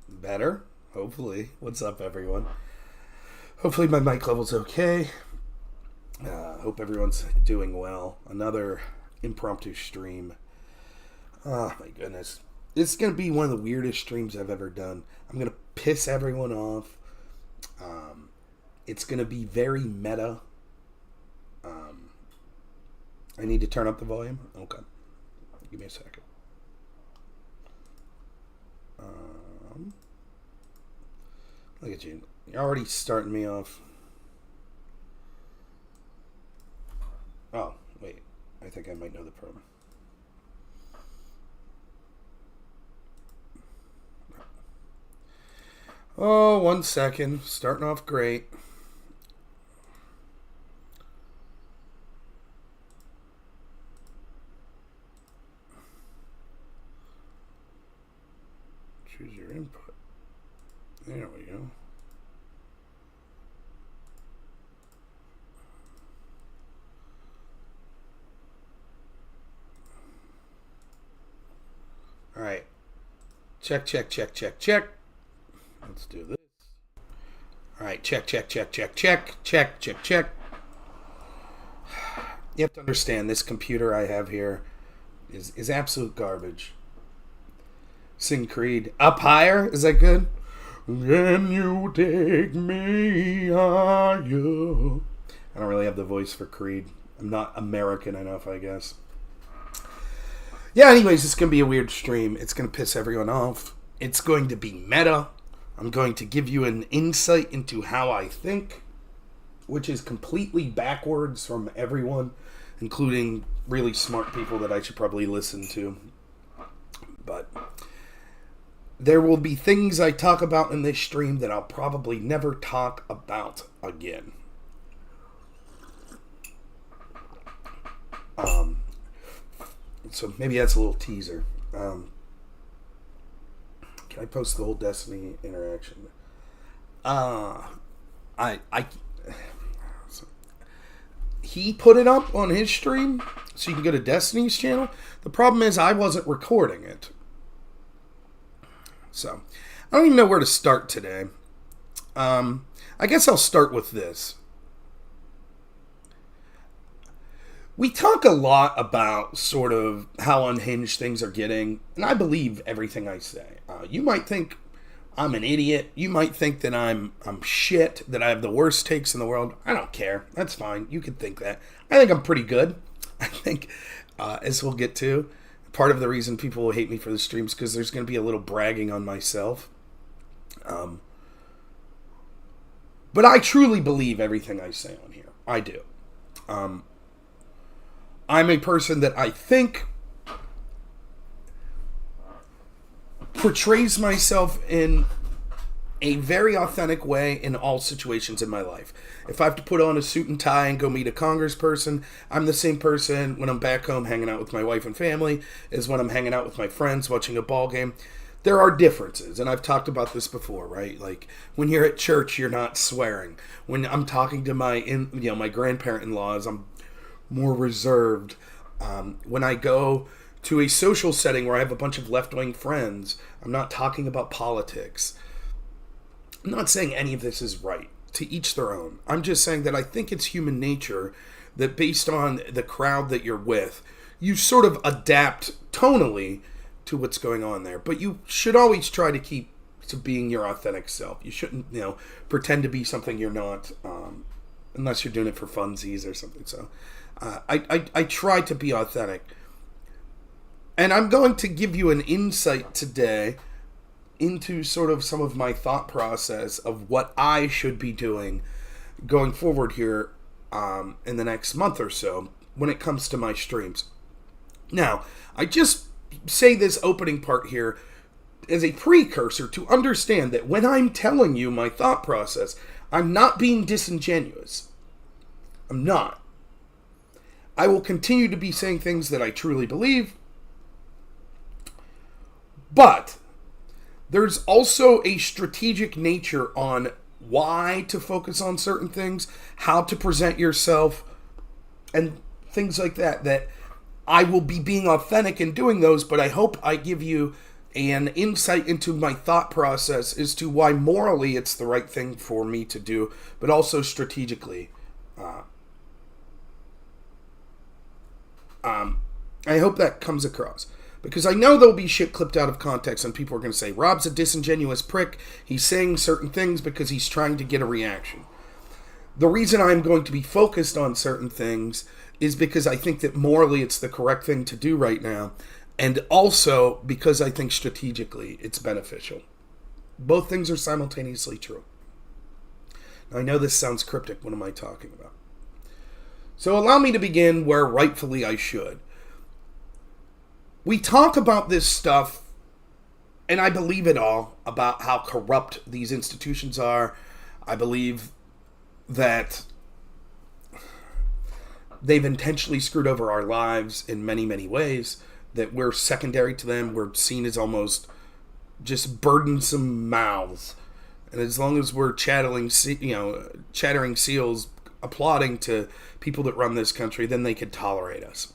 Better? Hopefully. What's up, everyone? Hopefully my mic level's okay. Hope everyone's doing well. Another impromptu stream. Oh my goodness. This is going to be one of the weirdest streams I've ever done. I'm going to piss everyone off. It's going to be very meta. I need to turn up the volume? Okay. Give me a second. Look at you. You're already starting me off. Oh, wait. I think I might know the problem. Oh, 1 second. Starting off great. Choose your input. There we go. All right. Check, check, check, check, check. Let's do this. All right. Check, check, check, check, check, check, check, check. You have to understand this computer I have here is absolute garbage. Sing Creed. Up higher? Is that good? Can you take me higher? I don't really have the voice for Creed. I'm not American enough, I guess. Yeah, anyways, it's going to be a weird stream. It's going to piss everyone off. It's going to be meta. I'm going to give you an insight into how I think, which is completely backwards from everyone, including really smart people that I should probably listen to. But there will be things I talk about in this stream that I'll probably never talk about again. So maybe that's a little teaser. Can I post the whole Destiny interaction? He put it up on his stream, so you can go to Destiny's channel. The problem is I wasn't recording it. So, I don't even know where to start today. I guess I'll start with this. We talk a lot about sort of how unhinged things are getting, and I believe everything I say. You might think I'm an idiot. You might think that I'm shit, that I have the worst takes in the world. I don't care. That's fine. You can think that. I think I'm pretty good. I think, as we'll get to, part of the reason people will hate me for the streams because there's going to be a little bragging on myself. But I truly believe everything I say on here. I do. I'm a person that I think portrays myself in a very authentic way in all situations in my life. If I have to put on a suit and tie and go meet a congressperson, I'm the same person when I'm back home hanging out with my wife and family as when I'm hanging out with my friends watching a ball game. There are differences, and I've talked about this before, right? Like when you're at church, you're not swearing. When I'm talking to my grandparent-in-laws, I'm more reserved. When I go to a social setting where I have a bunch of left-wing friends, I'm not talking about politics. I'm not saying any of this is right. To each their own. I'm just saying that I think it's human nature that based on the crowd that you're with, you sort of adapt tonally to what's going on there. But you should always try to keep to being your authentic self. You shouldn't, pretend to be something you're not, unless you're doing it for funsies or something. So I try to be authentic. And I'm going to give you an insight today into sort of some of my thought process of what I should be doing going forward here in the next month or so when it comes to my streams. Now, I just say this opening part here as a precursor to understand that when I'm telling you my thought process, I'm not being disingenuous. I'm not. I will continue to be saying things that I truly believe, but there's also a strategic nature on why to focus on certain things, how to present yourself, and things like that, that I will be being authentic in doing those, but I hope I give you an insight into my thought process as to why morally it's the right thing for me to do, but also strategically. I hope that comes across. Because I know there'll be shit clipped out of context and people are going to say, Rob's a disingenuous prick. He's saying certain things because he's trying to get a reaction. The reason I'm going to be focused on certain things is because I think that morally it's the correct thing to do right now. And also because I think strategically it's beneficial. Both things are simultaneously true. Now, I know this sounds cryptic. What am I talking about? So allow me to begin where rightfully I should. We talk about this stuff, and I believe it all, about how corrupt these institutions are. I believe that they've intentionally screwed over our lives in many, many ways, that we're secondary to them. We're seen as almost just burdensome mouths. And as long as we're chattering seals, applauding to people that run this country, then they could tolerate us.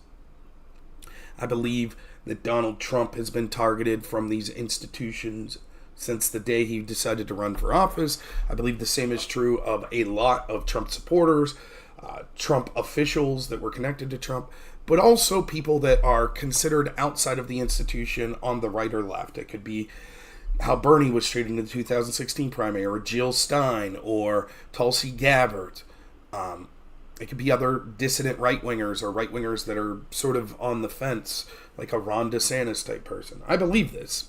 I believe that Donald Trump has been targeted from these institutions since the day he decided to run for office. I believe the same is true of a lot of Trump supporters, Trump officials that were connected to Trump, but also people that are considered outside of the institution on the right or left. It could be how Bernie was treated in the 2016 primary, or Jill Stein, or Tulsi Gabbard. It could be other dissident right-wingers or right-wingers that are sort of on the fence, like a Ron DeSantis type person. I believe this.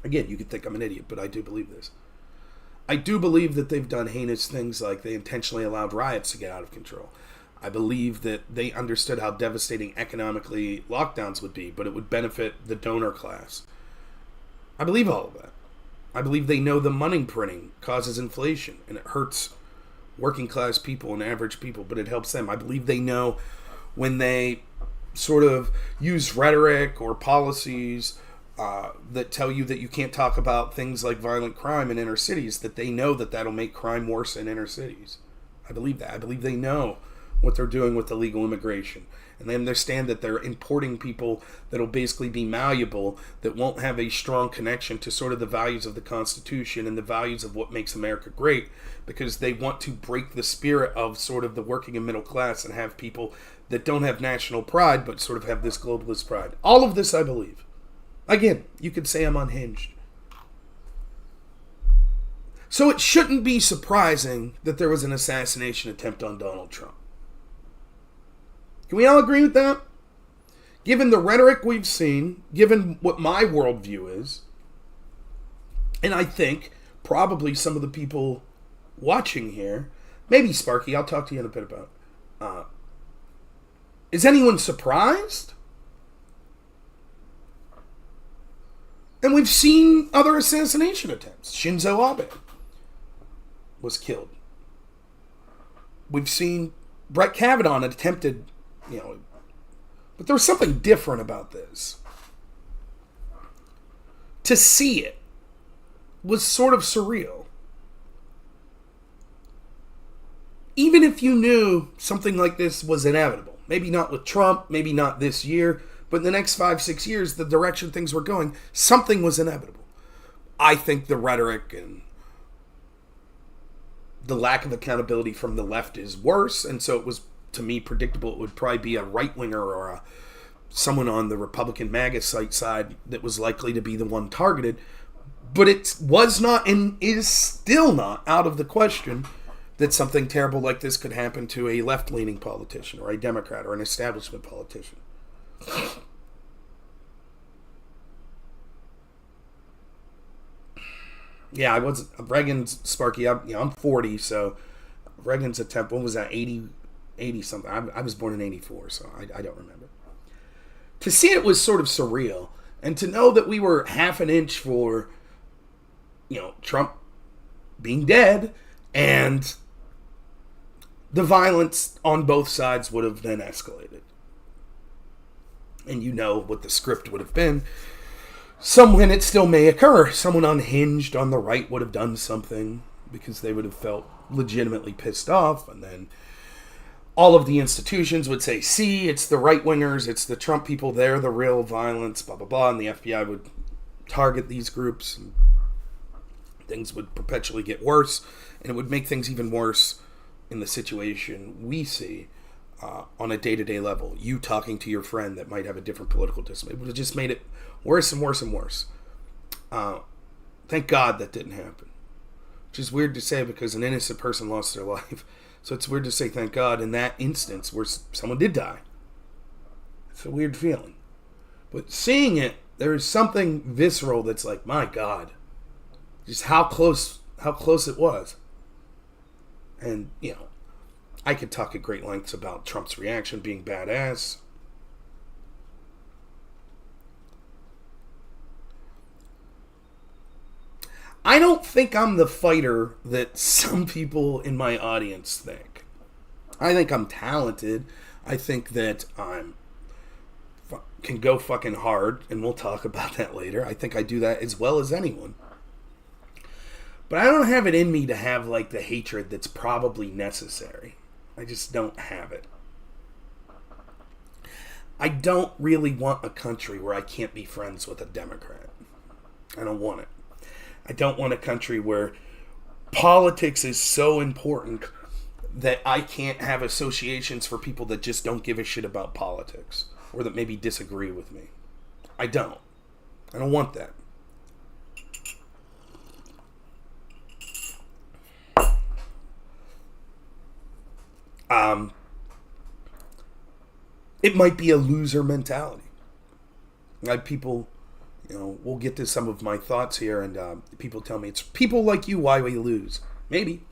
Again, you could think I'm an idiot, but I do believe this. I do believe that they've done heinous things, like they intentionally allowed riots to get out of control. I believe that they understood how devastating economically lockdowns would be, but it would benefit the donor class. I believe all of that. I believe they know the money printing causes inflation, and it hurts working class people and average people, but it helps them. I believe they know when they sort of use rhetoric or policies that tell you that you can't talk about things like violent crime in inner cities, that they know that that'll make crime worse in inner cities. I believe that. I believe they know what they're doing with illegal immigration. And they understand that they're importing people that'll basically be malleable, that won't have a strong connection to sort of the values of the Constitution and the values of what makes America great, because they want to break the spirit of sort of the working and middle class and have people that don't have national pride but sort of have this globalist pride. All of this I believe. Again, you could say I'm unhinged. So it shouldn't be surprising that there was an assassination attempt on Donald Trump. Can we all agree with that? Given the rhetoric we've seen, given what my worldview is, and I think probably some of the people watching here, maybe Sparky, I'll talk to you in a bit about it. Is anyone surprised? And we've seen other assassination attempts. Shinzo Abe was killed. We've seen Brett Kavanaugh attempted, but there was something different about this. To see it was sort of surreal. Even if you knew something like this was inevitable, maybe not with Trump, maybe not this year, but in the next 5-6 years, the direction things were going, something was inevitable. I think the rhetoric and the lack of accountability from the left is worse, and so it was, to me, predictable it would probably be a right-winger or someone on the Republican MAGA side that was likely to be the one targeted. But it was not and is still not out of the question that something terrible like this could happen to a left-leaning politician or a Democrat or an establishment politician. Yeah, Reagan's, Sparky, I'm 40, so Reagan's attempt, what was that, 80 something? I was born in 84, so I don't remember. To see it was sort of surreal, and to know that we were half an inch for, Trump being dead, and the violence on both sides would have then escalated. And you know what the script would have been. And it still may occur. Someone unhinged on the right would have done something because they would have felt legitimately pissed off. And then all of the institutions would say, see, it's the right-wingers, it's the Trump people, they're the real violence, blah, blah, blah. And the FBI would target these groups, and things would perpetually get worse, and it would make things even worse in the situation we see on a day-to-day level. You talking to your friend that might have a different political discipline. It would have just made it worse and worse and worse. Thank God that didn't happen. Which is weird to say because an innocent person lost their life. So it's weird to say thank God in that instance where someone did die. It's a weird feeling. But seeing it, there is something visceral that's like, my God. Just how close it was. And, you know, I could talk at great lengths about Trump's reaction being badass. I don't think I'm the fighter that some people in my audience think. I think I'm talented. I think that can go fucking hard, and we'll talk about that later. I think I do that as well as anyone. But I don't have it in me to have like the hatred that's probably necessary. I just don't have it. I don't really want a country where I can't be friends with a Democrat. I don't want it. I don't want a country where politics is so important that I can't have associations for people that just don't give a shit about politics or that maybe disagree with me. I don't want that. It might be a loser mentality. Like people, you know, we'll get to some of my thoughts here, and people tell me it's people like you why we lose. Maybe.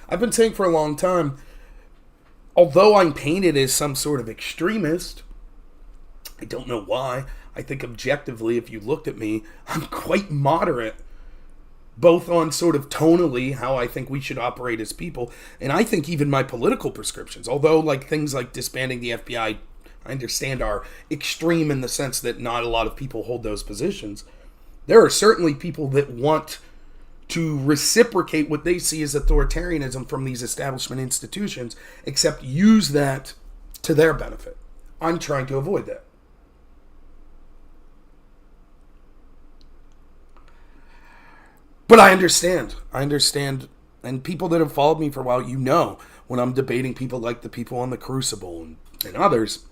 I've been saying for a long time, although I'm painted as some sort of extremist, I don't know why. I think objectively, if you looked at me, I'm quite moderate, both on sort of tonally how I think we should operate as people, and I think even my political prescriptions, although like things like disbanding the FBI, I understand are extreme in the sense that not a lot of people hold those positions. There are certainly people that want to reciprocate what they see as authoritarianism from these establishment institutions, except use that to their benefit. I'm trying to avoid that. But I understand, and people that have followed me for a while, you know, when I'm debating people like the people on the Crucible and others,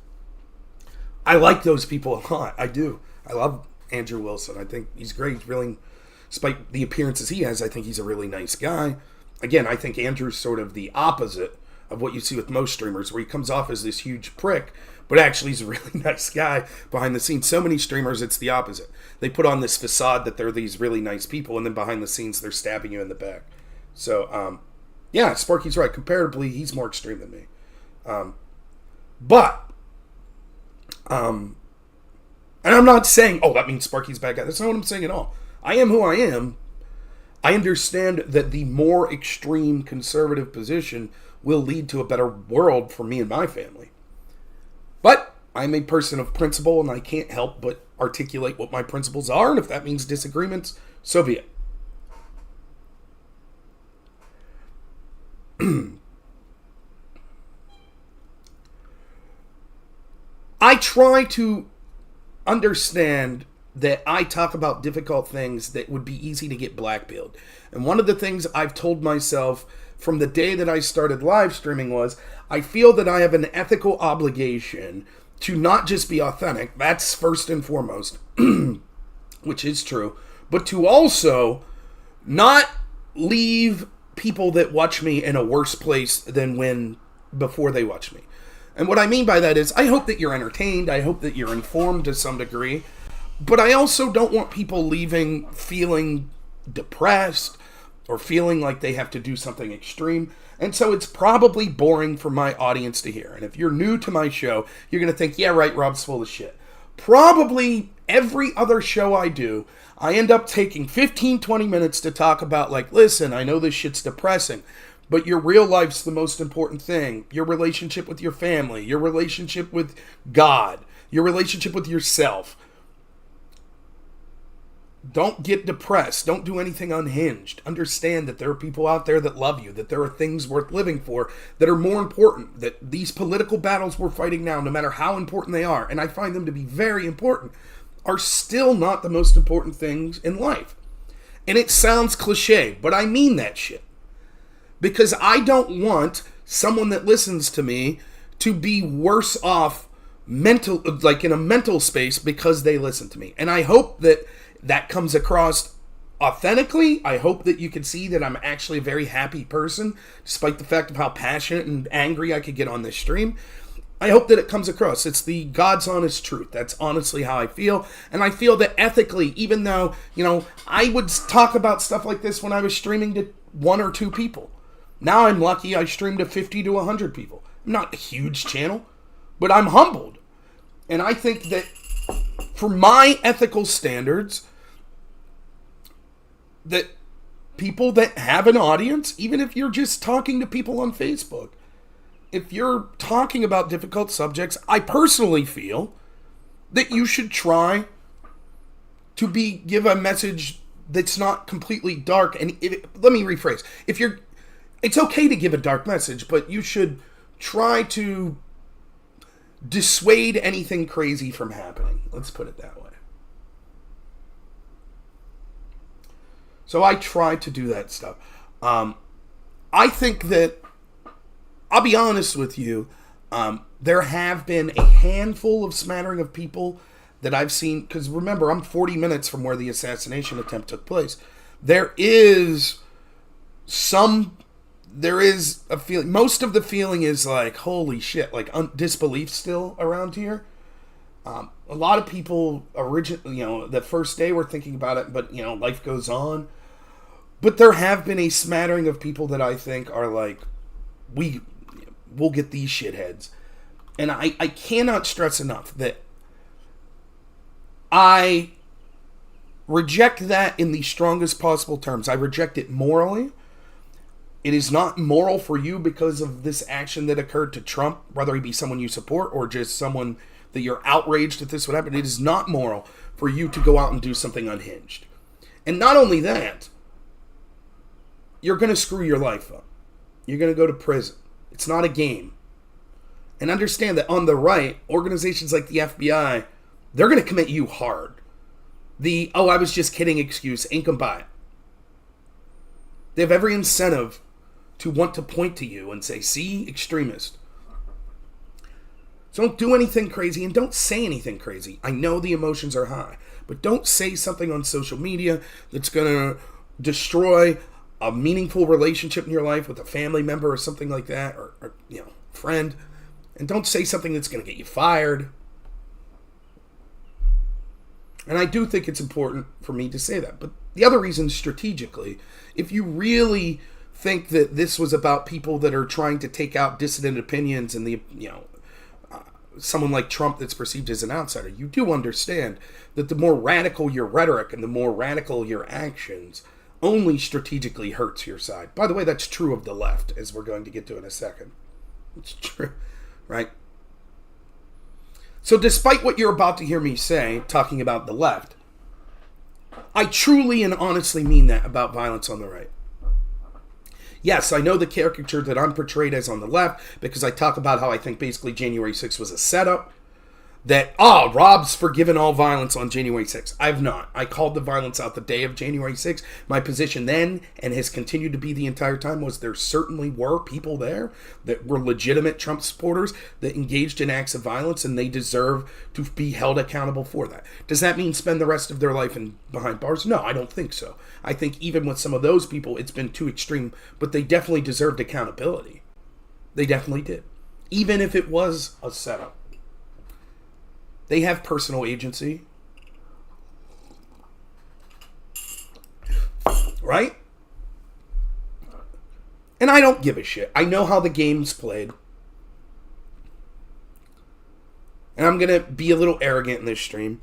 I like those people a lot. I do. I love Andrew Wilson. I think he's great. He's really, despite the appearances he has, I think he's a really nice guy. Again, I think Andrew's sort of the opposite of what you see with most streamers, where he comes off as this huge prick, but actually he's a really nice guy behind the scenes. So many streamers, it's the opposite. They put on this facade that they're these really nice people, and then behind the scenes, they're stabbing you in the back. So, yeah, Sparky's right. Comparatively, he's more extreme than me. And I'm not saying, oh, that means Sparky's a bad guy. That's not what I'm saying at all. I am who I am. I understand that the more extreme conservative position will lead to a better world for me and my family. But I'm a person of principle, and I can't help but articulate what my principles are, and if that means disagreements, so be it. I try to understand that I talk about difficult things that would be easy to get blackpilled. And one of the things I've told myself from the day that I started live streaming was, I feel that I have an ethical obligation to not just be authentic, that's first and foremost, which is true, but to also not leave people that watch me in a worse place than before they watch me. And what I mean by that is, I hope that you're entertained, I hope that you're informed to some degree, but I also don't want people leaving feeling depressed or feeling like they have to do something extreme. And so it's probably boring for my audience to hear. And if you're new to my show, you're going to think, yeah, right, Rob's full of shit. Probably every other show I do, I end up taking 15, 20 minutes to talk about, like, listen, I know this shit's depressing, but your real life's the most important thing. Your relationship with your family, your relationship with God, your relationship with yourself. Don't get depressed. Don't do anything unhinged. Understand that there are people out there that love you, that there are things worth living for that are more important, that these political battles we're fighting now, no matter how important they are, and I find them to be very important, are still not the most important things in life. And it sounds cliche, but I mean that shit. Because I don't want someone that listens to me to be worse off mental, like in a mental space, because they listen to me. And I hope that that comes across authentically. I hope that you can see that I'm actually a very happy person, despite the fact of how passionate and angry I could get on this stream. I hope that it comes across. It's the God's honest truth. That's honestly how I feel. And I feel that ethically, even though, I would talk about stuff like this when I was streaming to 1 or 2 people. Now I'm lucky I stream to 50 to 100 people. I'm not a huge channel, but I'm humbled. And I think that for my ethical standards, that people that have an audience, even if you're just talking to people on Facebook, if you're talking about difficult subjects, I personally feel that you should try to give a message that's not completely dark. And let me rephrase. It's okay to give a dark message, but you should try to dissuade anything crazy from happening. Let's put it that way. So I try to do that stuff. I think that, I'll be honest with you, there have been a handful of smattering of people that I've seen, because remember, I'm 40 minutes from where the assassination attempt took place. There is a feeling, most of the feeling is like, holy shit, like disbelief still around here. A lot of people originally, the first day were thinking about it, but, life goes on. But there have been a smattering of people that I think are like, we'll get these shitheads. And I cannot stress enough that I reject that in the strongest possible terms. I reject it morally. It is not moral for you because of this action that occurred to Trump, whether he be someone you support or just someone that you're outraged that this would happen. It is not moral for you to go out and do something unhinged. And not only that, you're going to screw your life up. You're going to go to prison. It's not a game. And understand that on the right, organizations like the FBI, they're going to come at you hard. I was just kidding excuse ain't gonna buy it. They have every incentive to want to point to you and say, see, extremist. So don't do anything crazy and don't say anything crazy. I know the emotions are high, but don't say something on social media that's going to destroy a meaningful relationship in your life with a family member or something like that, or friend. And don't say something that's going to get you fired. And I do think it's important for me to say that. But the other reason, strategically, if you really think that this was about people that are trying to take out dissident opinions and someone like Trump that's perceived as an outsider, you do understand that the more radical your rhetoric and the more radical your actions only strategically hurts your side. By the way, that's true of the left, as we're going to get to in a second. It's true, right? So despite what you're about to hear me say, talking about the left, I truly and honestly mean that about violence on the right. Yes, I know the caricature that I'm portrayed as on the left, because I talk about how I think basically January 6th was a setup. That, Rob's forgiven all violence on January 6th. I've not. I called the violence out the day of January 6th. My position then, and has continued to be the entire time, was there certainly were people there that were legitimate Trump supporters that engaged in acts of violence, and they deserve to be held accountable for that. Does that mean spend the rest of their life behind bars? No, I don't think so. I think even with some of those people, it's been too extreme, but they definitely deserved accountability. They definitely did. Even if it was a setup. They have personal agency. Right? And I don't give a shit. I know how the game's played. And I'm going to be a little arrogant in this stream.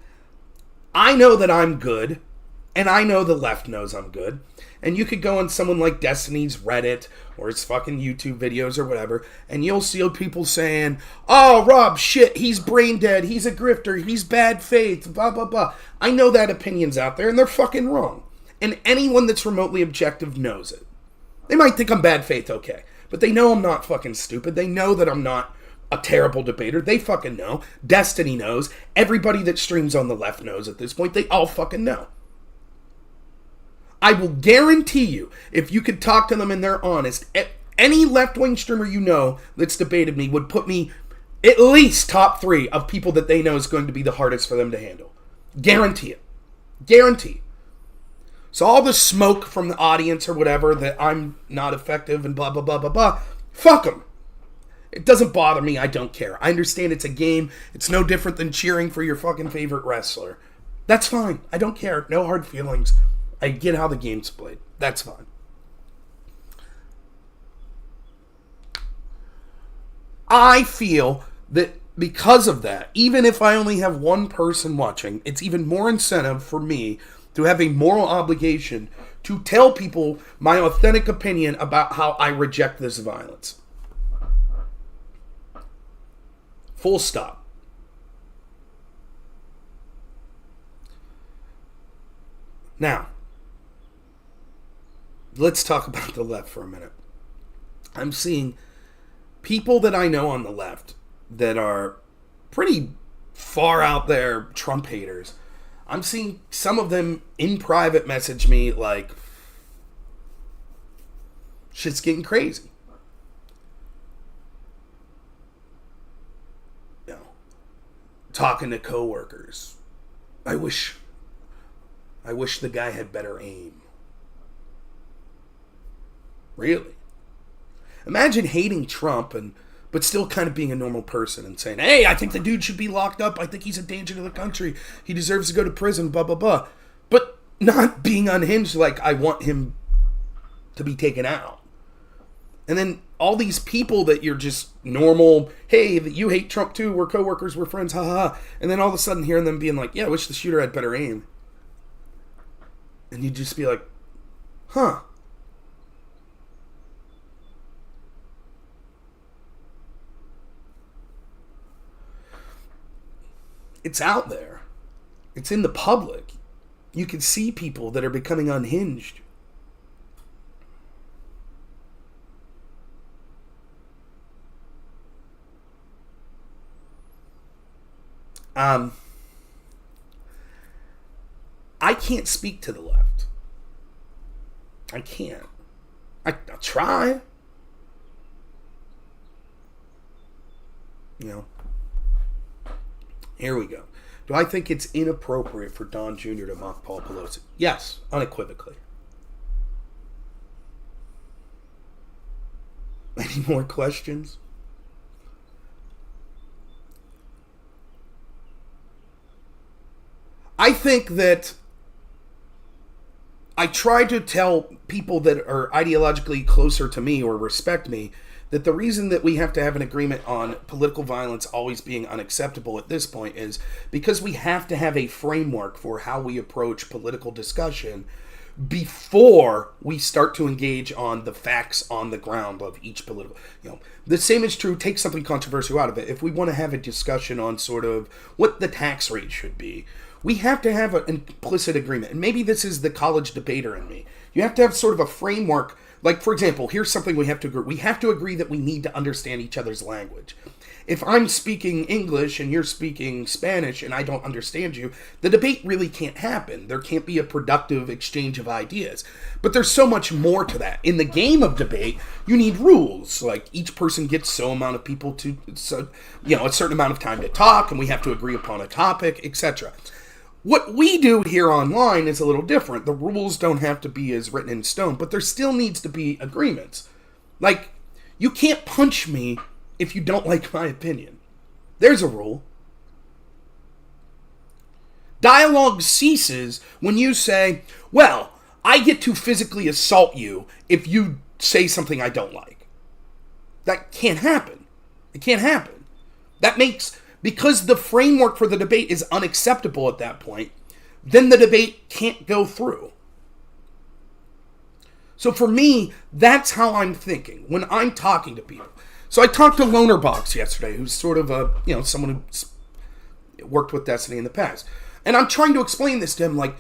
I know that I'm good. And I know the left knows I'm good. And you could go on someone like Destiny's Reddit or his fucking YouTube videos or whatever, and you'll see people saying, Rob, shit, he's brain dead, he's a grifter, he's bad faith, blah, blah, blah. I know that opinion's out there, and they're fucking wrong. And anyone that's remotely objective knows it. They might think I'm bad faith, okay. But they know I'm not fucking stupid. They know that I'm not a terrible debater. They fucking know. Destiny knows. Everybody that streams on the left knows at this point. They all fucking know. I will guarantee you, if you could talk to them and they're honest, any left-wing streamer you know that's debated me would put me at least top 3 of people that they know is going to be the hardest for them to handle. Guarantee it. Guarantee. So all the smoke from the audience or whatever that I'm not effective and blah, blah, blah, blah, blah, fuck them. It doesn't bother me. I don't care. I understand it's a game. It's no different than cheering for your fucking favorite wrestler. That's fine. I don't care. No hard feelings. I get how the game's played. That's fine. I feel that because of that, even if I only have one person watching, it's even more incentive for me to have a moral obligation to tell people my authentic opinion about how I reject this violence. Full stop. Now, let's talk about the left for a minute. I'm seeing people that I know on the left that are pretty far out there Trump haters. I'm seeing some of them in private message me like, shit's getting crazy. You know, talking to coworkers. I wish the guy had better aim. Really? Imagine hating Trump but still kind of being a normal person and saying, hey, I think the dude should be locked up. I think he's a danger to the country. He deserves to go to prison, blah, blah, blah. But not being unhinged like I want him to be taken out. And then all these people that you're just normal, hey, you hate Trump too, we're coworkers, we're friends, ha ha ha. And then all of a sudden hearing them being like, yeah, I wish the shooter had better aim. And you'd just be like, huh. It's out there. It's in the public. You can see people that are becoming unhinged. I can't speak to the left. I can't. I'll try. You know. Here we go. Do I think it's inappropriate for Don Jr. to mock Paul Pelosi? Yes, unequivocally. Any more questions? I think that I try to tell people that are ideologically closer to me or respect me that the reason that we have to have an agreement on political violence always being unacceptable at this point is because we have to have a framework for how we approach political discussion before we start to engage on the facts on the ground of each political, the same is true, take something controversial out of it. If we want to have a discussion on sort of what the tax rate should be, we have to have an implicit agreement. And maybe this is the college debater in me. You have to have sort of a framework. Like, for example, here's something we have to agree. We have to agree that we need to understand each other's language. If I'm speaking English and you're speaking Spanish and I don't understand you, the debate really can't happen. There can't be a productive exchange of ideas. But there's so much more to that. In the game of debate, you need rules. Like, each person gets so amount of people to, a certain amount of time to talk, and we have to agree upon a topic, etc. What we do here online is a little different. The rules don't have to be as written in stone, but there still needs to be agreements. Like, you can't punch me if you don't like my opinion. There's a rule. Dialogue ceases when you say, well, I get to physically assault you if you say something I don't like. That can't happen. It can't happen. Because the framework for the debate is unacceptable at that point, then the debate can't go through. So for me, that's how I'm thinking when I'm talking to people. So I talked to Lonerbox yesterday, who's sort of someone who's worked with Destiny in the past. And I'm trying to explain this to him, like,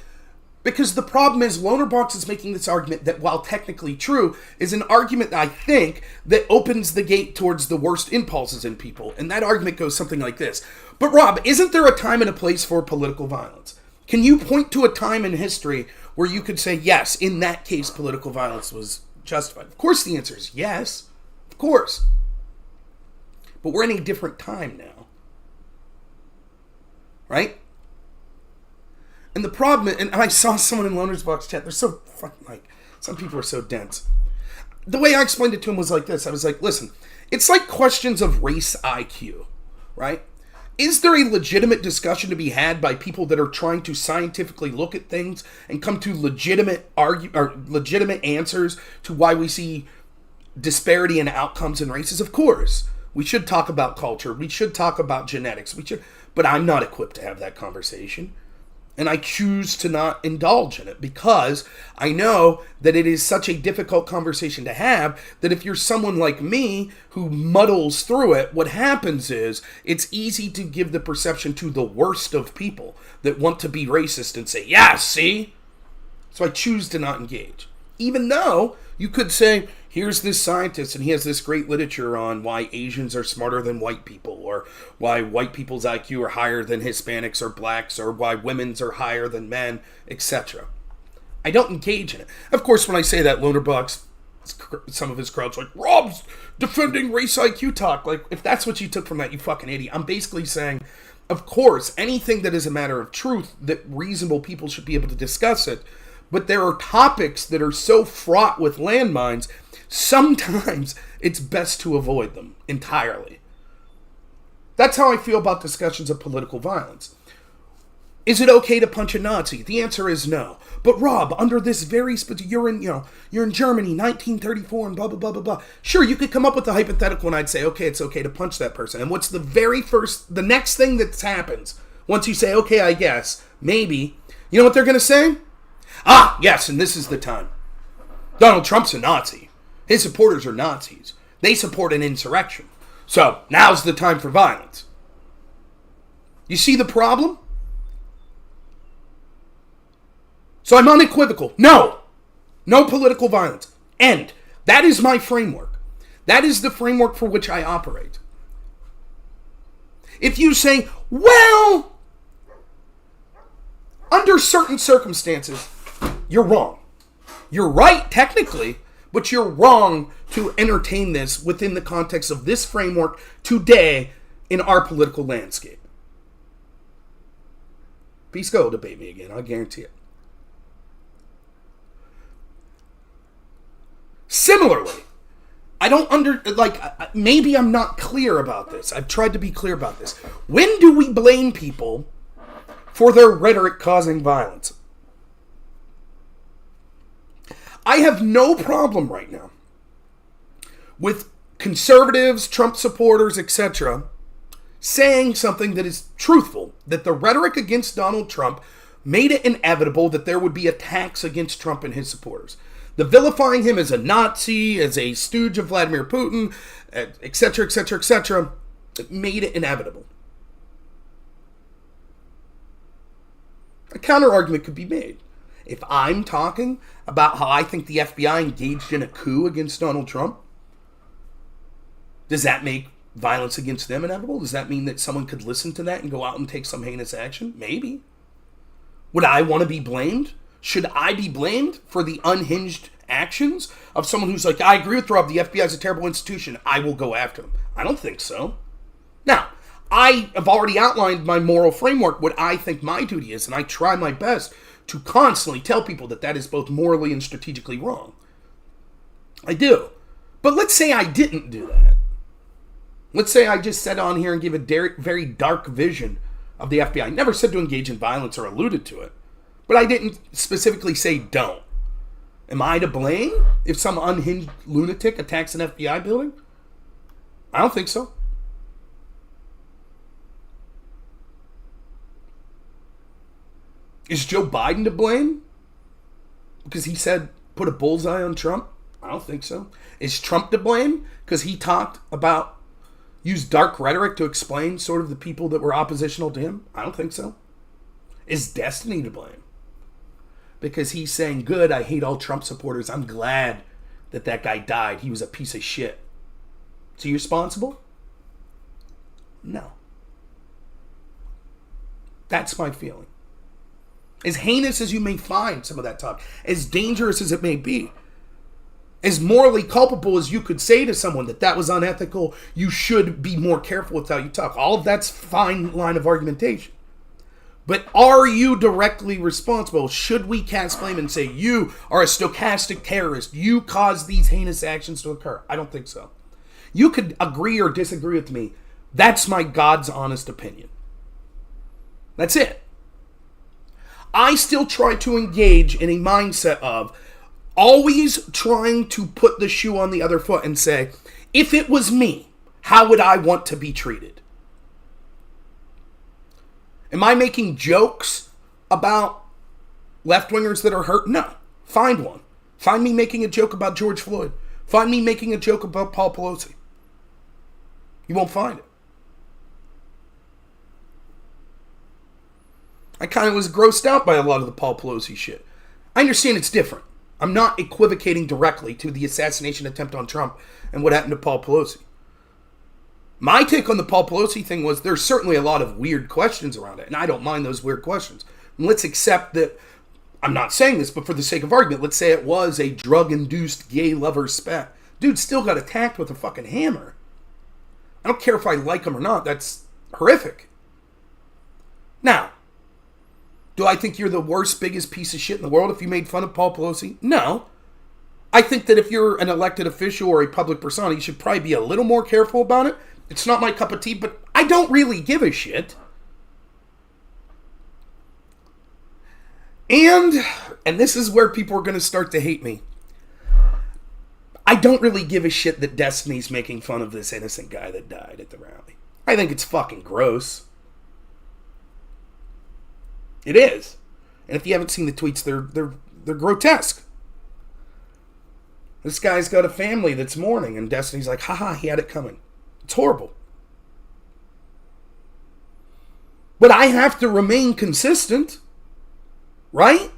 Because the problem is, Lonerbox is making this argument that, while technically true, is an argument, I think, that opens the gate towards the worst impulses in people. And that argument goes something like this. But Rob, isn't there a time and a place for political violence? Can you point to a time in history where you could say, yes, in that case, political violence was justified? Of course the answer is yes. Of course. But we're in a different time now. Right? And the problem, and I saw someone in Loner's Box chat, they're so fucking, like, some people are so dense. The way I explained it to him was like this. I was like, listen, it's like questions of race IQ, right? Is there a legitimate discussion to be had by people that are trying to scientifically look at things and come to legitimate answers to why we see disparity in outcomes in races? Of course. We should talk about culture. We should talk about genetics. But I'm not equipped to have that conversation. And I choose to not indulge in it because I know that it is such a difficult conversation to have that if you're someone like me who muddles through it, what happens is it's easy to give the perception to the worst of people that want to be racist and say, yeah, see? So I choose to not engage. Even though you could say, here's this scientist and he has this great literature on why Asians are smarter than white people, or why white people's IQ are higher than Hispanics or blacks, or why women's are higher than men, etc. I don't engage in it. Of course, when I say that, Lonerbox, some of his crowd's like, Rob's defending race IQ talk. Like, if that's what you took from that, you fucking idiot. I'm basically saying, of course, anything that is a matter of truth, that reasonable people should be able to discuss it. But there are topics that are so fraught with landmines, sometimes it's best to avoid them entirely. That's how I feel about discussions of political violence. Is it okay to punch a Nazi? The answer is no. But Rob, under this very you're in Germany, 1934, and blah blah blah blah blah. Sure, you could come up with a hypothetical, and I'd say, okay, it's okay to punch that person. And what's the next thing that happens once you say, okay, I guess, maybe? You know what they're going to say? Ah, yes, and this is the time. Donald Trump's a Nazi. His supporters are Nazis. They support an insurrection. So, now's the time for violence. You see the problem? So I'm unequivocal. No political violence. End. That is my framework. That is the framework for which I operate. If you say, well, under certain circumstances, you're wrong. You're right, technically, but you're wrong to entertain this within the context of this framework today in our political landscape. Pisco will debate me again, I guarantee it. Similarly, maybe I'm not clear about this. I've tried to be clear about this. When do we blame people for their rhetoric causing violence? I have no problem right now with conservatives, Trump supporters, etc., saying something that is truthful, that the rhetoric against Donald Trump made it inevitable that there would be attacks against Trump and his supporters. The vilifying him as a Nazi, as a stooge of Vladimir Putin, etc., etc., etc., made it inevitable. A counter-argument could be made. If I'm talking about how I think the FBI engaged in a coup against Donald Trump, does that make violence against them inevitable? Does that mean that someone could listen to that and go out and take some heinous action? Maybe. Would I want to be blamed? Should I be blamed for the unhinged actions of someone who's like, I agree with Rob, the FBI is a terrible institution, I will go after them? I don't think so. Now, I have already outlined my moral framework, what I think my duty is, and I try my best to constantly tell people that that is both morally and strategically wrong. I do. But let's say I didn't do that. Let's say I just sat on here and gave a very dark vision of the FBI. I never said to engage in violence or alluded to it. But I didn't specifically say don't. Am I to blame if some unhinged lunatic attacks an FBI building? I don't think so. Is Joe Biden to blame because he said put a bullseye on Trump? I don't think so. Is Trump to blame because he used dark rhetoric to explain sort of the people that were oppositional to him? I don't think so. Is Destiny to blame? because he's saying, good, I hate all Trump supporters. I'm glad that that guy died. He was a piece of shit. Is he responsible? No. That's my feeling. As heinous as you may find some of that talk, as dangerous as it may be, as morally culpable as you could say to someone that that was unethical, you should be more careful with how you talk. All of that's fine line of argumentation. But are you directly responsible? Should we cast blame and say, you are a stochastic terrorist, you caused these heinous actions to occur? I don't think so. You could agree or disagree with me. That's my God's honest opinion. That's it. I still try to engage in a mindset of always trying to put the shoe on the other foot and say, if it was me, how would I want to be treated? Am I making jokes about left-wingers that are hurt? No. Find one. Find me making a joke about George Floyd. Find me making a joke about Paul Pelosi. You won't find it. I kind of was grossed out by a lot of the Paul Pelosi shit. I understand it's different. I'm not equivocating directly to the assassination attempt on Trump and what happened to Paul Pelosi. My take on the Paul Pelosi thing was there's certainly a lot of weird questions around it, and I don't mind those weird questions. And let's accept that, I'm not saying this, but for the sake of argument, let's say it was a drug-induced gay lover spat. Dude still got attacked with a fucking hammer. I don't care if I like him or not. That's horrific. Now, do I think you're the worst, biggest piece of shit in the world if you made fun of Paul Pelosi? No. I think that if you're an elected official or a public persona, you should probably be a little more careful about it. It's not my cup of tea, but I don't really give a shit. And this is where people are going to start to hate me. I don't really give a shit that Destiny's making fun of this innocent guy that died at the rally. I think it's fucking gross. It is. And if you haven't seen the tweets, they're grotesque. This guy's got a family that's mourning, and Destiny's like, haha, he had it coming. It's horrible. But I have to remain consistent, right?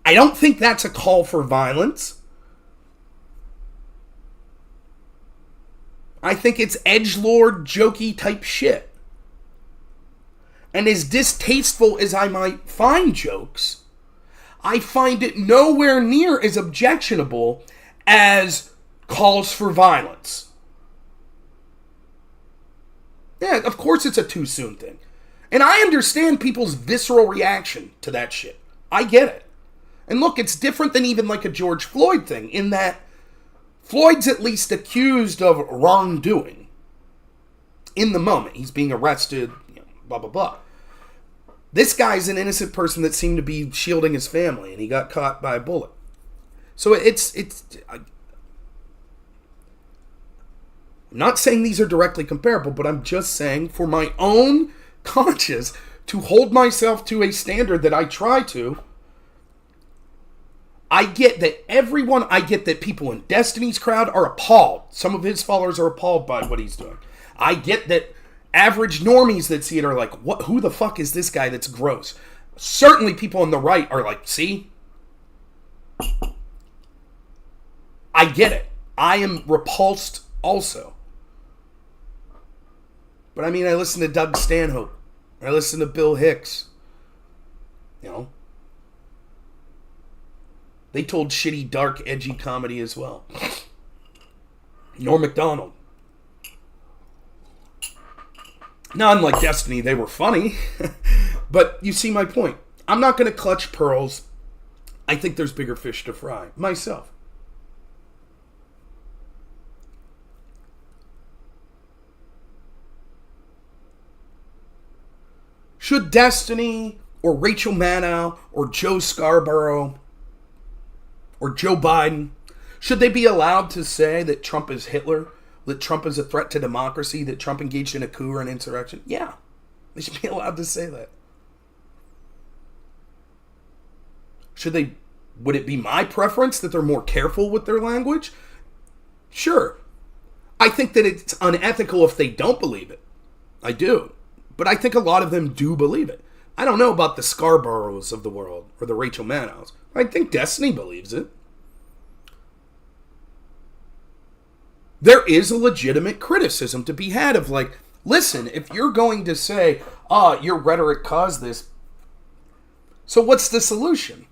I don't think that's a call for violence. I think it's edgelord, jokey type shit. And as distasteful as I might find jokes, I find it nowhere near as objectionable as calls for violence. Yeah, of course it's a too soon thing. And I understand people's visceral reaction to that shit. I get it. And look, it's different than even like a George Floyd thing, in that Floyd's at least accused of wrongdoing. In the moment, he's being arrested, blah, blah, blah. This guy's an innocent person that seemed to be shielding his family, and he got caught by a bullet. So I'm not saying these are directly comparable, but I'm just saying for my own conscience to hold myself to a standard that I try to. I get that people in Destiny's crowd are appalled. Some of his followers are appalled by what he's doing. I get that average normies that see it are like, "What? Who the fuck is this guy that's gross?" Certainly people on the right are like, see? I get it. I am repulsed also. But I mean, I listen to Doug Stanhope. I listen to Bill Hicks. They told shitty, dark, edgy comedy as well. Norm Macdonald. Now, unlike Destiny, they were funny. But you see my point. I'm not going to clutch pearls. I think there's bigger fish to fry. Myself. Should Destiny or Rachel Maddow or Joe Scarborough or Joe Biden, should they be allowed to say that Trump is Hitler, that Trump is a threat to democracy, that Trump engaged in a coup or an insurrection? Yeah, they should be allowed to say that. Would it be my preference that they're more careful with their language? Sure. I think that it's unethical if they don't believe it. I do. But I think a lot of them do believe it. I don't know about the Scarboroughs of the world or the Rachel Maddows. I think Destiny believes it. There is a legitimate criticism to be had of like, listen, if you're going to say, your rhetoric caused this, so what's the solution?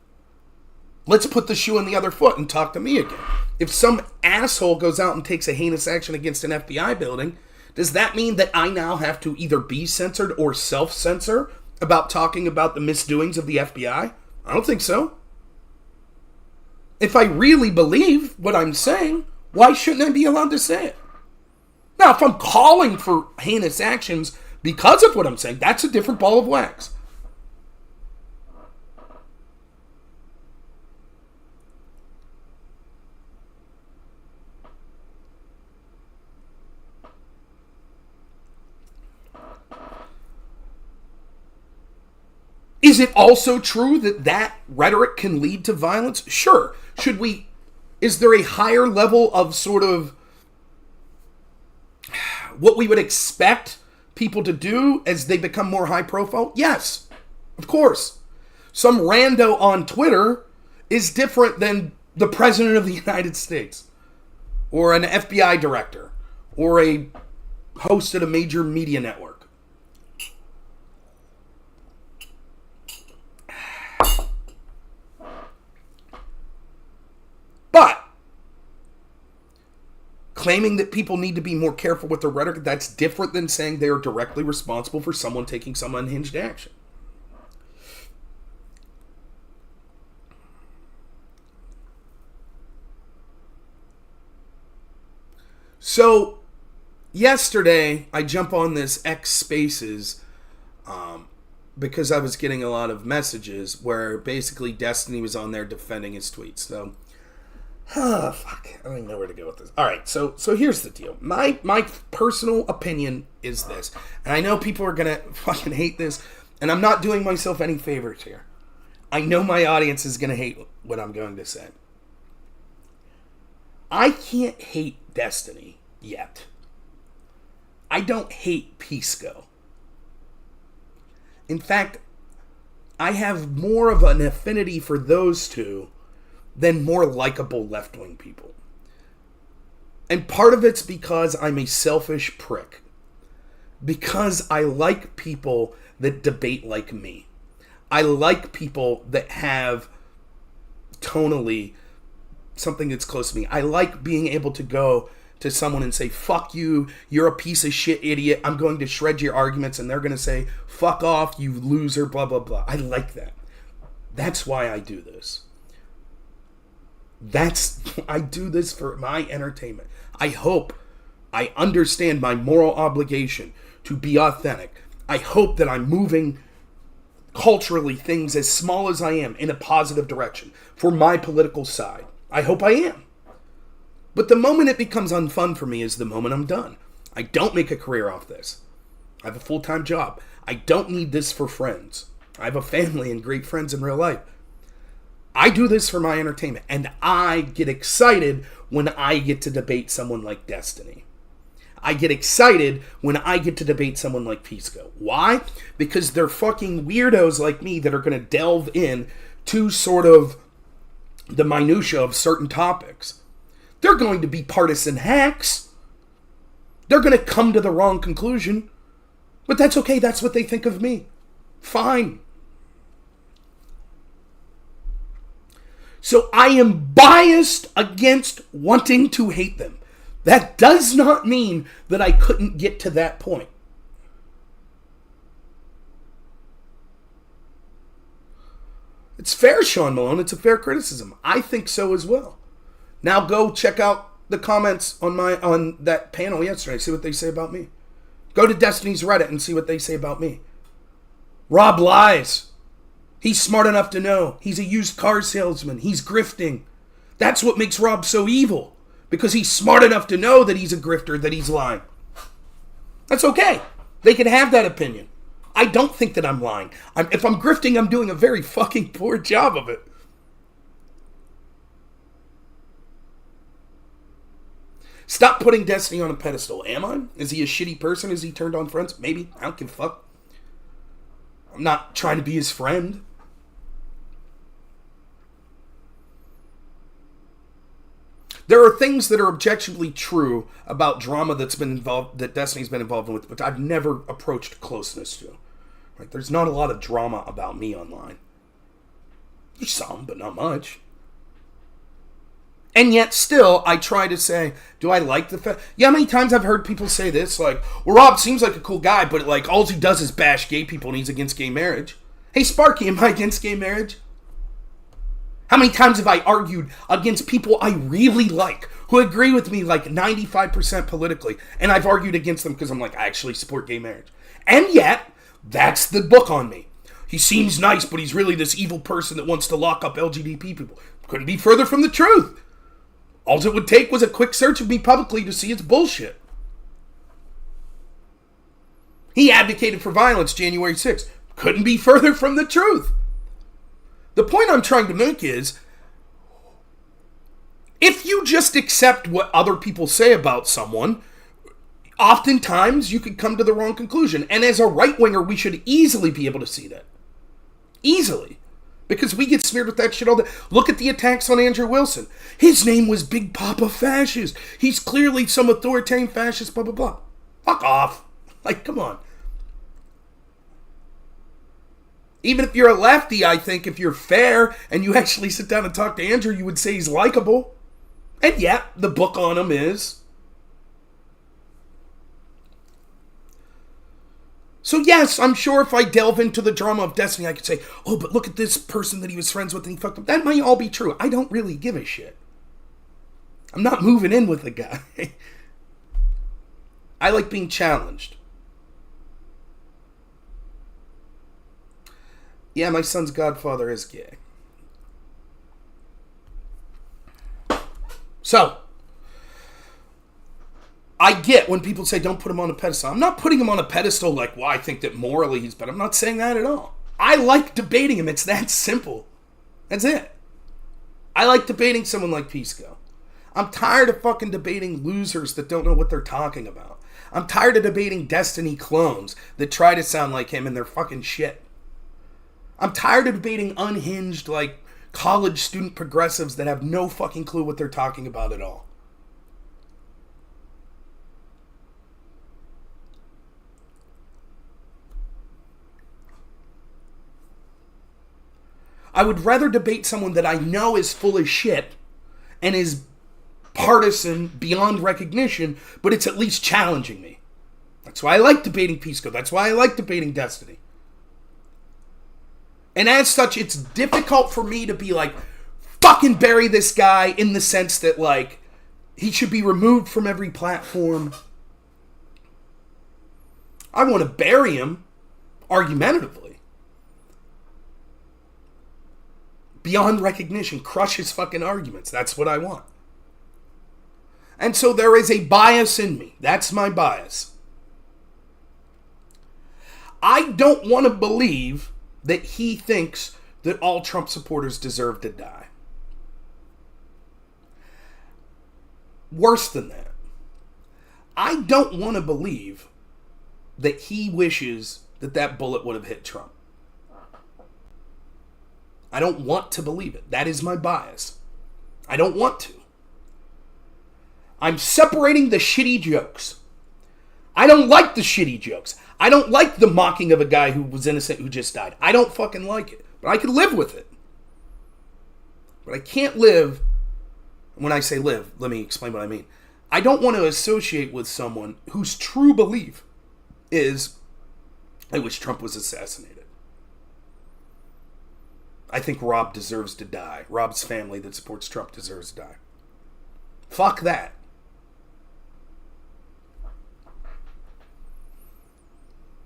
Let's put the shoe on the other foot and talk to me again. If some asshole goes out and takes a heinous action against an FBI building, does that mean that I now have to either be censored or self-censor about talking about the misdoings of the FBI? I don't think so. If I really believe what I'm saying, why shouldn't I be allowed to say it? Now, if I'm calling for heinous actions because of what I'm saying, that's a different ball of wax. Is it also true that that rhetoric can lead to violence? Sure. Is there a higher level of sort of what we would expect people to do as they become more high profile? Yes, of course. Some rando on Twitter is different than the President of the United States or an FBI director or a host at a major media network. But claiming that people need to be more careful with their rhetoric, that's different than saying they are directly responsible for someone taking some unhinged action. So, yesterday, I jump on this X Spaces because I was getting a lot of messages where basically Destiny was on there defending his tweets. So, fuck. I don't even know where to go with this. Alright, so here's the deal. My personal opinion is this. And I know people are going to fucking hate this. And I'm not doing myself any favors here. I know my audience is going to hate what I'm going to say. I can't hate Destiny yet. I don't hate Pisco. In fact, I have more of an affinity for those two than more likable left-wing people. And part of it's because I'm a selfish prick. Because I like people that debate like me. I like people that have tonally something that's close to me. I like being able to go to someone and say, fuck you, you're a piece of shit idiot, I'm going to shred your arguments, and they're going to say, fuck off, you loser, blah, blah, blah. I like that. That's why I do this. I do this for my entertainment. I hope I understand my moral obligation to be authentic. I hope that I'm moving culturally things as small as I am in a positive direction for my political side. I hope I am. But the moment it becomes unfun for me is the moment I'm done. I don't make a career off this. I have a full-time job. I don't need this for friends. I have a family and great friends in real life. I do this for my entertainment, and I get excited when I get to debate someone like Destiny. I get excited when I get to debate someone like Pisco. Why? Because they're fucking weirdos like me that are going to delve in to sort of the minutia of certain topics. They're going to be partisan hacks. They're going to come to the wrong conclusion. But that's okay. That's what they think of me. Fine. So I am biased against wanting to hate them. That does not mean that I couldn't get to that point. It's fair, Sean Malone. It's a fair criticism. I think so as well. Now go check out the comments on that panel yesterday. See what they say about me. Go to Destiny's Reddit and see what they say about me. Rob lies. He's smart enough to know. He's a used car salesman. He's grifting. That's what makes Rob so evil. Because he's smart enough to know that he's a grifter, that he's lying. That's okay. They can have that opinion. I don't think that I'm lying. If I'm grifting, I'm doing a very fucking poor job of it. Stop putting Destiny on a pedestal. Am I? Is he a shitty person? Is he turned on friends? Maybe. I don't give a fuck. I'm not trying to be his friend. There are things that are objectively true about drama that Destiny's been involved with, but I've never approached closeness to. Right? There's not a lot of drama about me online. There's some, but not much. And yet still, I try to say, do I like the fact? Yeah, how many times I've heard people say this, like, well, Rob seems like a cool guy, but like all he does is bash gay people and he's against gay marriage. Hey, Sparky, am I against gay marriage? How many times have I argued against people I really like, who agree with me like 95% politically, and I've argued against them because I'm like, I actually support gay marriage. And yet, that's the book on me. He seems nice, but he's really this evil person that wants to lock up LGBT people. Couldn't be further from the truth. All it would take was a quick search of me publicly to see it's bullshit. He advocated for violence January 6th. Couldn't be further from the truth. The point I'm trying to make is, if you just accept what other people say about someone, oftentimes you could come to the wrong conclusion. And as a right-winger, we should easily be able to see that. Easily. Because we get smeared with that shit all the... Look at the attacks on Andrew Wilson. His name was Big Papa Fascist. He's clearly some authoritarian fascist, blah, blah, blah. Fuck off. Like, come on. Even if you're a lefty, I think if you're fair and you actually sit down and talk to Andrew, you would say he's likable. And yet, the book on him is... So yes, I'm sure if I delve into the drama of Destiny, I could say, oh, but look at this person that he was friends with and he fucked up. That might all be true. I don't really give a shit. I'm not moving in with the guy. I like being challenged. Yeah, my son's godfather is gay. So, I get when people say don't put him on a pedestal. I'm not putting him on a pedestal like, well, I think that morally he's better. I'm not saying that at all. I like debating him. It's that simple. That's it. I like debating someone like Pisco. I'm tired of fucking debating losers that don't know what they're talking about. I'm tired of debating Destiny clones that try to sound like him and they're fucking shit. I'm tired of debating unhinged, like, college student progressives that have no fucking clue what they're talking about at all. I would rather debate someone that I know is full of shit and is partisan beyond recognition, but it's at least challenging me. That's why I like debating Pisco. That's why I like debating Destiny. And as such, it's difficult for me to be like, fucking bury this guy in the sense that, like, he should be removed from every platform. I want to bury him argumentatively. Beyond recognition, crush his fucking arguments. That's what I want. And so there is a bias in me. That's my bias. I don't want to believe that he thinks that all Trump supporters deserve to die. Worse than that, I don't want to believe that he wishes that that bullet would have hit Trump. I don't want to believe it. That is my bias. I don't want to. I'm separating the shitty jokes. I don't like the shitty jokes. I don't like the mocking of a guy who was innocent who just died. I don't fucking like it. But I can live with it. But I can't live... When I say live, let me explain what I mean. I don't want to associate with someone whose true belief is, I wish Trump was assassinated. I think Rob deserves to die. Rob's family that supports Trump deserves to die. Fuck that.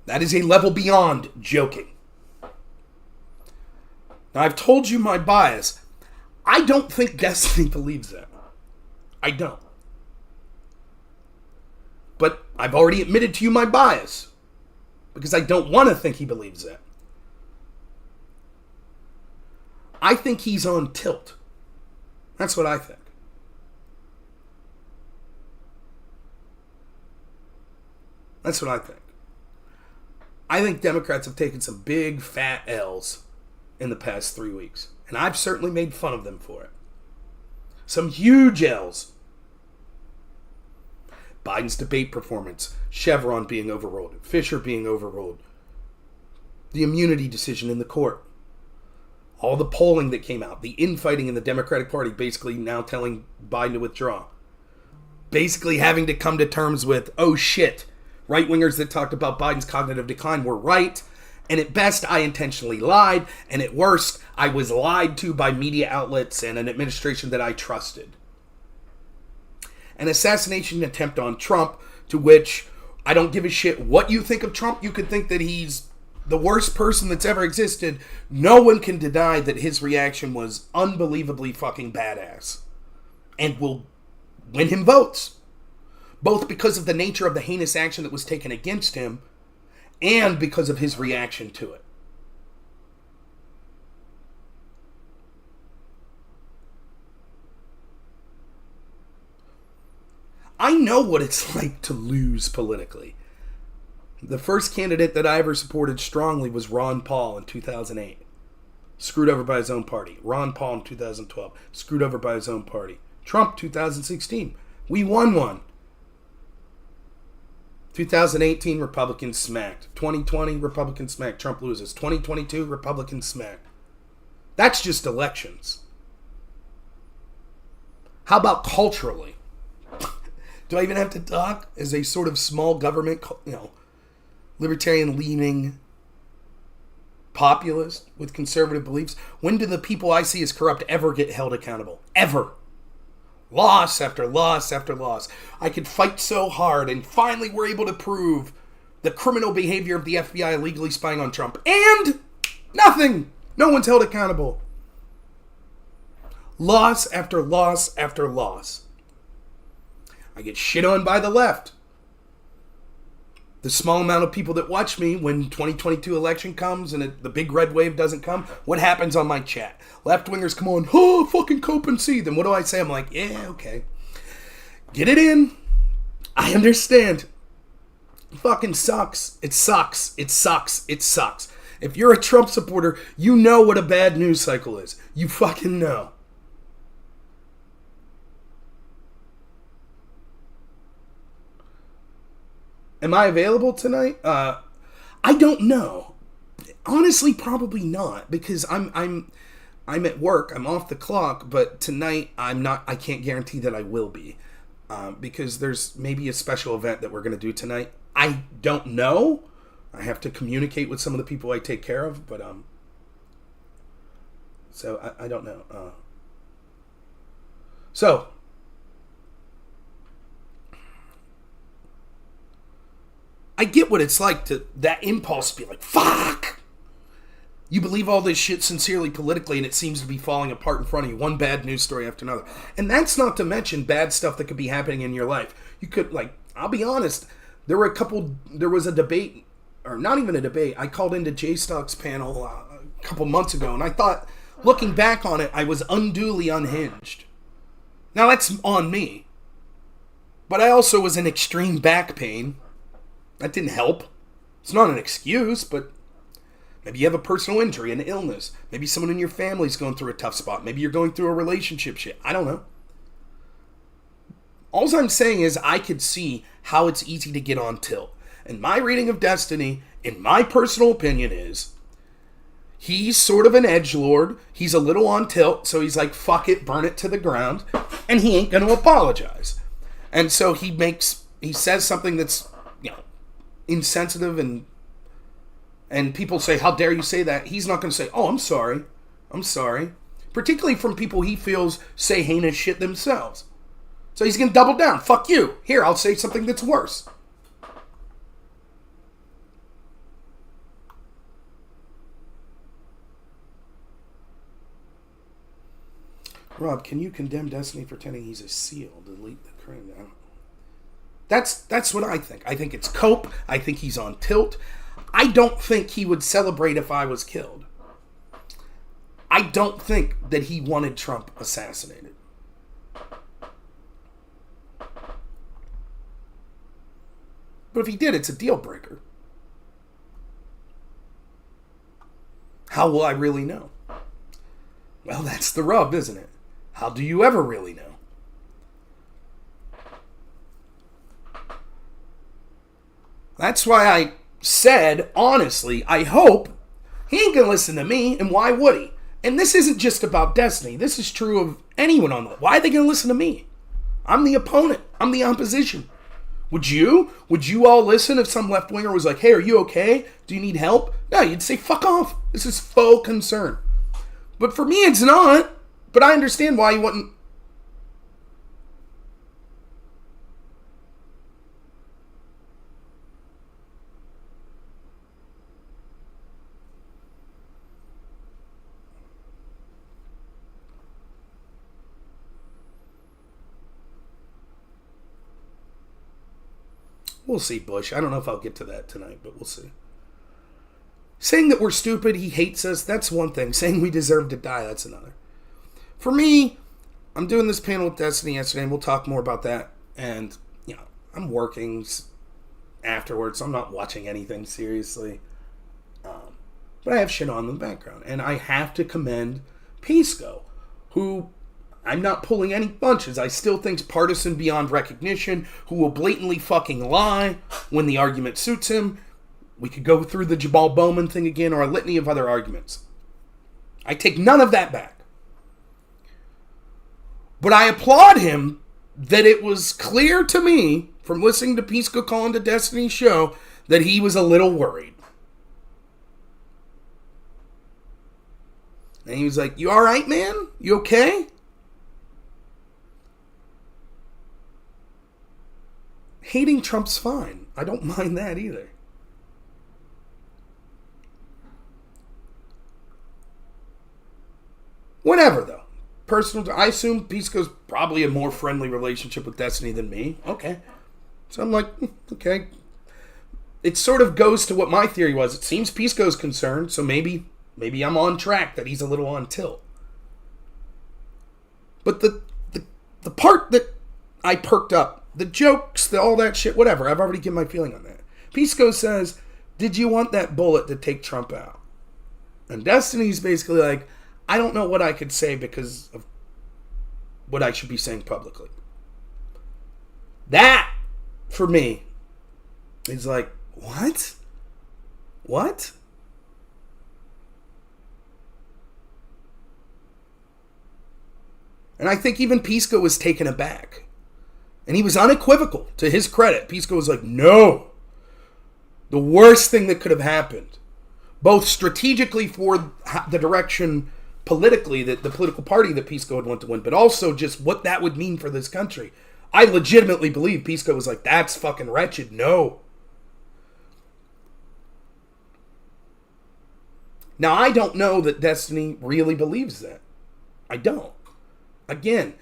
That is a level beyond joking. Now, I've told you my bias. I don't think Destiny believes that. I don't. But I've already admitted to you my bias. Because I don't want to think he believes that. I think he's on tilt. That's what I think. That's what I think. I think Democrats have taken some big fat L's in the past 3 weeks. And I've certainly made fun of them for it. Some huge L's. Biden's debate performance, Chevron being overruled, Fisher being overruled, the immunity decision in the court, all the polling that came out, the infighting in the Democratic Party basically now telling Biden to withdraw, basically having to come to terms with, oh shit, right-wingers that talked about Biden's cognitive decline were right, and at best I intentionally lied, and at worst I was lied to by media outlets and an administration that I trusted. An assassination attempt on Trump, to which I don't give a shit what you think of Trump. You could think that he's the worst person that's ever existed. No one can deny that his reaction was unbelievably fucking badass and will win him votes, both because of the nature of the heinous action that was taken against him and because of his reaction to it. I know what it's like to lose politically. The first candidate that I ever supported strongly was Ron Paul in 2008. Screwed over by his own party. Ron Paul in 2012. Screwed over by his own party. Trump 2016. We won one. 2018, Republicans smacked. 2020, Republicans smacked. Trump loses. 2022, Republicans smacked. That's just elections. How about culturally? Do I even have to talk as a sort of small government, libertarian-leaning populist with conservative beliefs? When do the people I see as corrupt ever get held accountable? Ever. Loss after loss after loss. I could fight so hard, and finally we're able to prove the criminal behavior of the FBI illegally spying on Trump. And nothing. No one's held accountable. Loss after loss after loss. I get shit on by the left. The small amount of people that watch me when 2022 election comes and the big red wave doesn't come, what happens on my chat? Left-wingers come on, oh, fucking cope and see. Then what do I say? I'm like, yeah, okay. Get it in. I understand. It fucking sucks. It sucks. It sucks. It sucks. If you're a Trump supporter, you know what a bad news cycle is. You fucking know. Am I available tonight? I don't know. Honestly, probably not, because I'm at work. I'm off the clock, but tonight I'm not. I can't guarantee that I will be, because there's maybe a special event that we're going to do tonight. I don't know. I have to communicate with some of the people I take care of, but so I don't know. So. I get what it's like to that impulse to be like, fuck! You believe all this shit sincerely politically and it seems to be falling apart in front of you. One bad news story after another. And that's not to mention bad stuff that could be happening in your life. You could, I'll be honest, there was a debate, or not even a debate, I called into J-Stock's panel a couple months ago, and I thought, looking back on it, I was unduly unhinged. Now that's on me. But I also was in extreme back pain. That didn't help. It's not an excuse, but maybe you have a personal injury, an illness. Maybe someone in your family's going through a tough spot. Maybe you're going through a relationship shit. I don't know. All I'm saying is I could see how it's easy to get on tilt. And my reading of Destiny, in my personal opinion, is he's sort of an edgelord. He's a little on tilt, so he's like, fuck it, burn it to the ground. And he ain't going to apologize. And so he says something that's, insensitive, and people say, how dare you say that? He's not going to say, oh, I'm sorry. Particularly from people he feels say heinous shit themselves. So he's going to double down. Fuck you. Here, I'll say something that's worse. Rob, can you condemn Destiny for pretending he's a SEAL? Delete the crane down. That's what I think. I think it's cope. I think he's on tilt. I don't think he would celebrate if I was killed. I don't think that he wanted Trump assassinated. But if he did, it's a deal breaker. how will I really know? Well, that's the rub, isn't it? How do you ever really know? That's why I said, honestly, I hope he ain't gonna listen to me, and why would he? And this isn't just about Destiny. This is true of anyone on the... Why are they gonna listen to me? I'm the opponent. I'm the opposition. Would you? Would you all listen if some left-winger was like, hey, are you okay? Do you need help? No, you'd say, fuck off. This is faux concern. But for me, it's not. But I understand why you wouldn't... We'll see, Bush. I don't know if I'll get to that tonight, but we'll see. Saying that we're stupid, he hates us, that's one thing. Saying we deserve to die, that's another. For me, I'm doing this panel with Destiny yesterday, and we'll talk more about that. And, you know, I'm working afterwards, so I'm not watching anything seriously. But I have shit on in the background. And I have to commend Pisco, who... I'm not pulling any bunches. I still think's partisan beyond recognition, who will blatantly fucking lie when the argument suits him. We could go through the Jabal Bowman thing again, or a litany of other arguments. I take none of that back. But I applaud him that it was clear to me, from listening to Pisco calling to Destiny's show, that he was a little worried. And he was like, you alright, man? You okay? Hating Trump's fine. I don't mind that either. Whatever, though. Personal, I assume Pisco's probably a more friendly relationship with Destiny than me. Okay. So I'm like, okay. It sort of goes to what my theory was. It seems Pisco's concerned, so maybe I'm on track, that he's a little on tilt. But the part that I perked up, the jokes, all that shit, whatever. I've already given my feeling on that. Pisco says, did you want that bullet to take Trump out? And Destiny's basically like, I don't know what I could say because of what I should be saying publicly. That, for me, is like, what? What? And I think even Pisco was taken aback. And he was unequivocal, to his credit. Pisco was like, no. The worst thing that could have happened, both strategically for the direction politically, that the political party that Pisco would want to win, but also just what that would mean for this country. I legitimately believe Pisco was like, that's fucking wretched. No. Now, I don't know that Destiny really believes that. I don't. Again,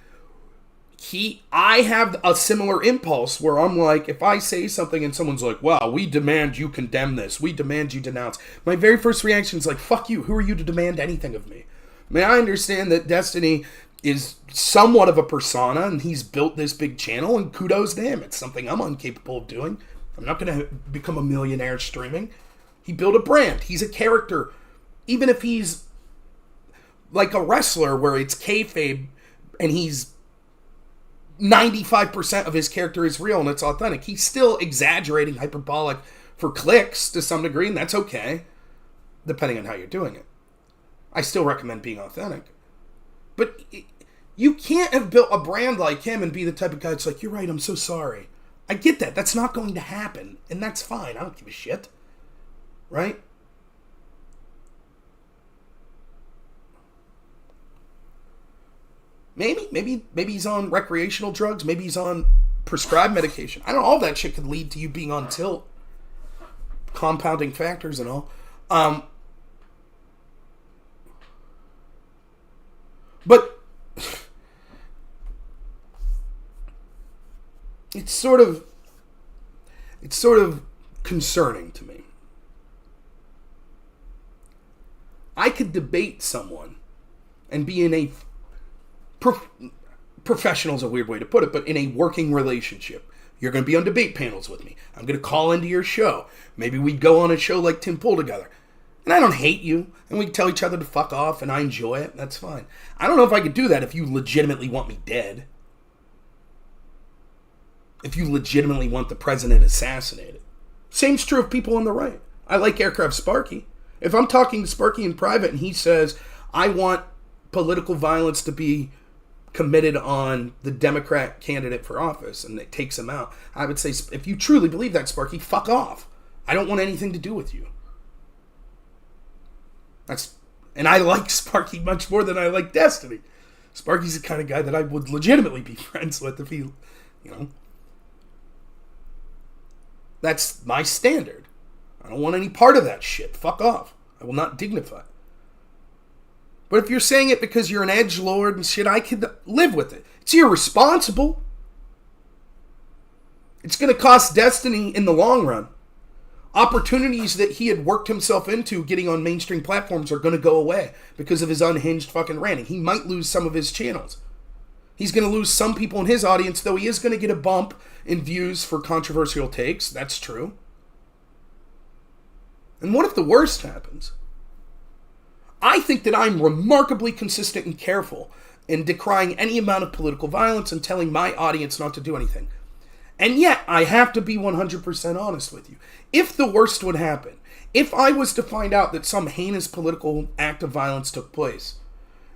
I have a similar impulse where I'm like, if I say something and someone's like, wow, we demand you condemn this, we demand you denounce, my very first reaction is like, fuck you, who are you to demand anything of me? I mean, I understand that Destiny is somewhat of a persona, and he's built this big channel, and kudos to him. It's something I'm incapable of doing. I'm not going to become a millionaire streaming. He built a brand. He's a character. Even if he's like a wrestler where it's kayfabe, and he's 95% of his character is real and it's authentic, he's still exaggerating, hyperbolic for clicks to some degree, and that's okay, depending on how you're doing it. I still recommend being authentic. But you can't have built a brand like him and be the type of guy that's like, you're right, I'm so sorry. I get that. That's not going to happen, and that's fine. I don't give a shit. Right? Maybe he's on recreational drugs. Maybe he's on prescribed medication. I don't know. All that shit could lead to you being on tilt. Compounding factors and all. But it's sort of concerning to me. I could debate someone and be in a professional is a weird way to put it, but in a working relationship. You're going to be on debate panels with me. I'm going to call into your show. Maybe we'd go on a show like Tim Pool together. And I don't hate you, and we can tell each other to fuck off, and I enjoy it. That's fine. I don't know if I could do that if you legitimately want me dead. If you legitimately want the president assassinated. Same's true of people on the right. I like Aircraft Sparky. If I'm talking to Sparky in private and he says, I want political violence to be committed on the Democrat candidate for office, and it takes him out, I would say, if you truly believe that, Sparky, fuck off. I don't want anything to do with you. And I like Sparky much more than I like Destiny. Sparky's the kind of guy that I would legitimately be friends with if he, That's my standard. I don't want any part of that shit. Fuck off. I will not dignify. But if you're saying it because you're an edgelord and shit, I could live with it. It's irresponsible. It's going to cost Destiny in the long run. Opportunities that he had worked himself into getting on mainstream platforms are going to go away because of his unhinged fucking ranting. He might lose some of his channels. He's going to lose some people in his audience, though he is going to get a bump in views for controversial takes. That's true. And what if the worst happens? I think that I'm remarkably consistent and careful in decrying any amount of political violence and telling my audience not to do anything. And yet, I have to be 100% honest with you. If the worst would happen, if I was to find out that some heinous political act of violence took place,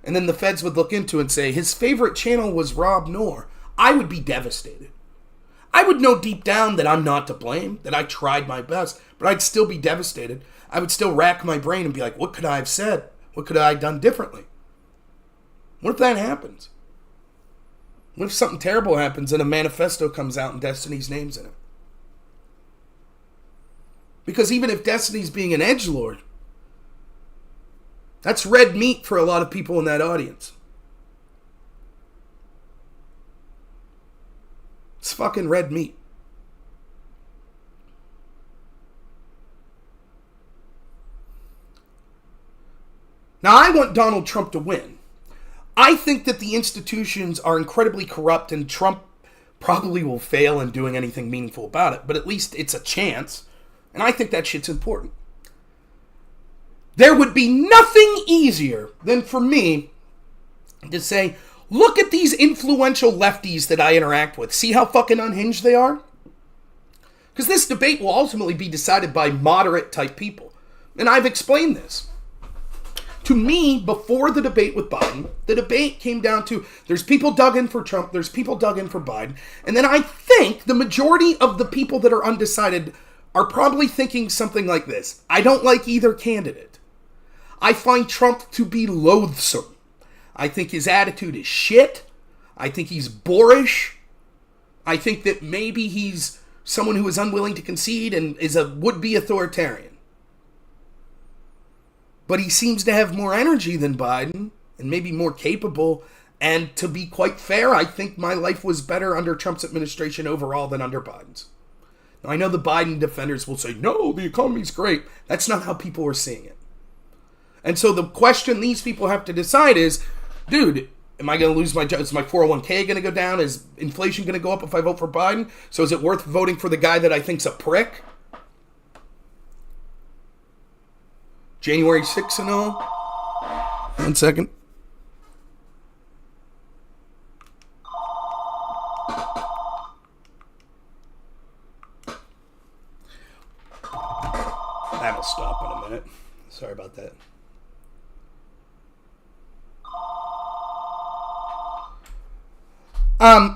and then the feds would look into it and say, his favorite channel was Rob Noor, I would be devastated. I would know deep down that I'm not to blame, that I tried my best, but I'd still be devastated. I would still rack my brain and be like, what could I have said? What could I have done differently? What if that happens? What if something terrible happens and a manifesto comes out and Destiny's name's in it? Because even if Destiny's being an edgelord, that's red meat for a lot of people in that audience. It's fucking red meat. Now, I want Donald Trump to win. I think that the institutions are incredibly corrupt and Trump probably will fail in doing anything meaningful about it, but at least it's a chance, and I think that shit's important. There would be nothing easier than for me to say, look at these influential lefties that I interact with. See how fucking unhinged they are? Because this debate will ultimately be decided by moderate type people. And I've explained this. To me, before the debate with Biden, the debate came down to there's people dug in for Trump, there's people dug in for Biden, and then I think the majority of the people that are undecided are probably thinking something like this. I don't like either candidate. I find Trump to be loathsome. I think his attitude is shit. I think he's boorish. I think that maybe he's someone who is unwilling to concede and is a would-be authoritarian. But he seems to have more energy than Biden and maybe more capable. And to be quite fair, I think my life was better under Trump's administration overall than under Biden's. Now, I know the Biden defenders will say, no, the economy's great. That's not how people are seeing it. And so the question these people have to decide is, dude, am I going to lose my job? Is my 401k going to go down? Is inflation going to go up if I vote for Biden? So is it worth voting for the guy that I think's a prick? January 6th and all. 1 second. That'll stop in a minute. Sorry about that.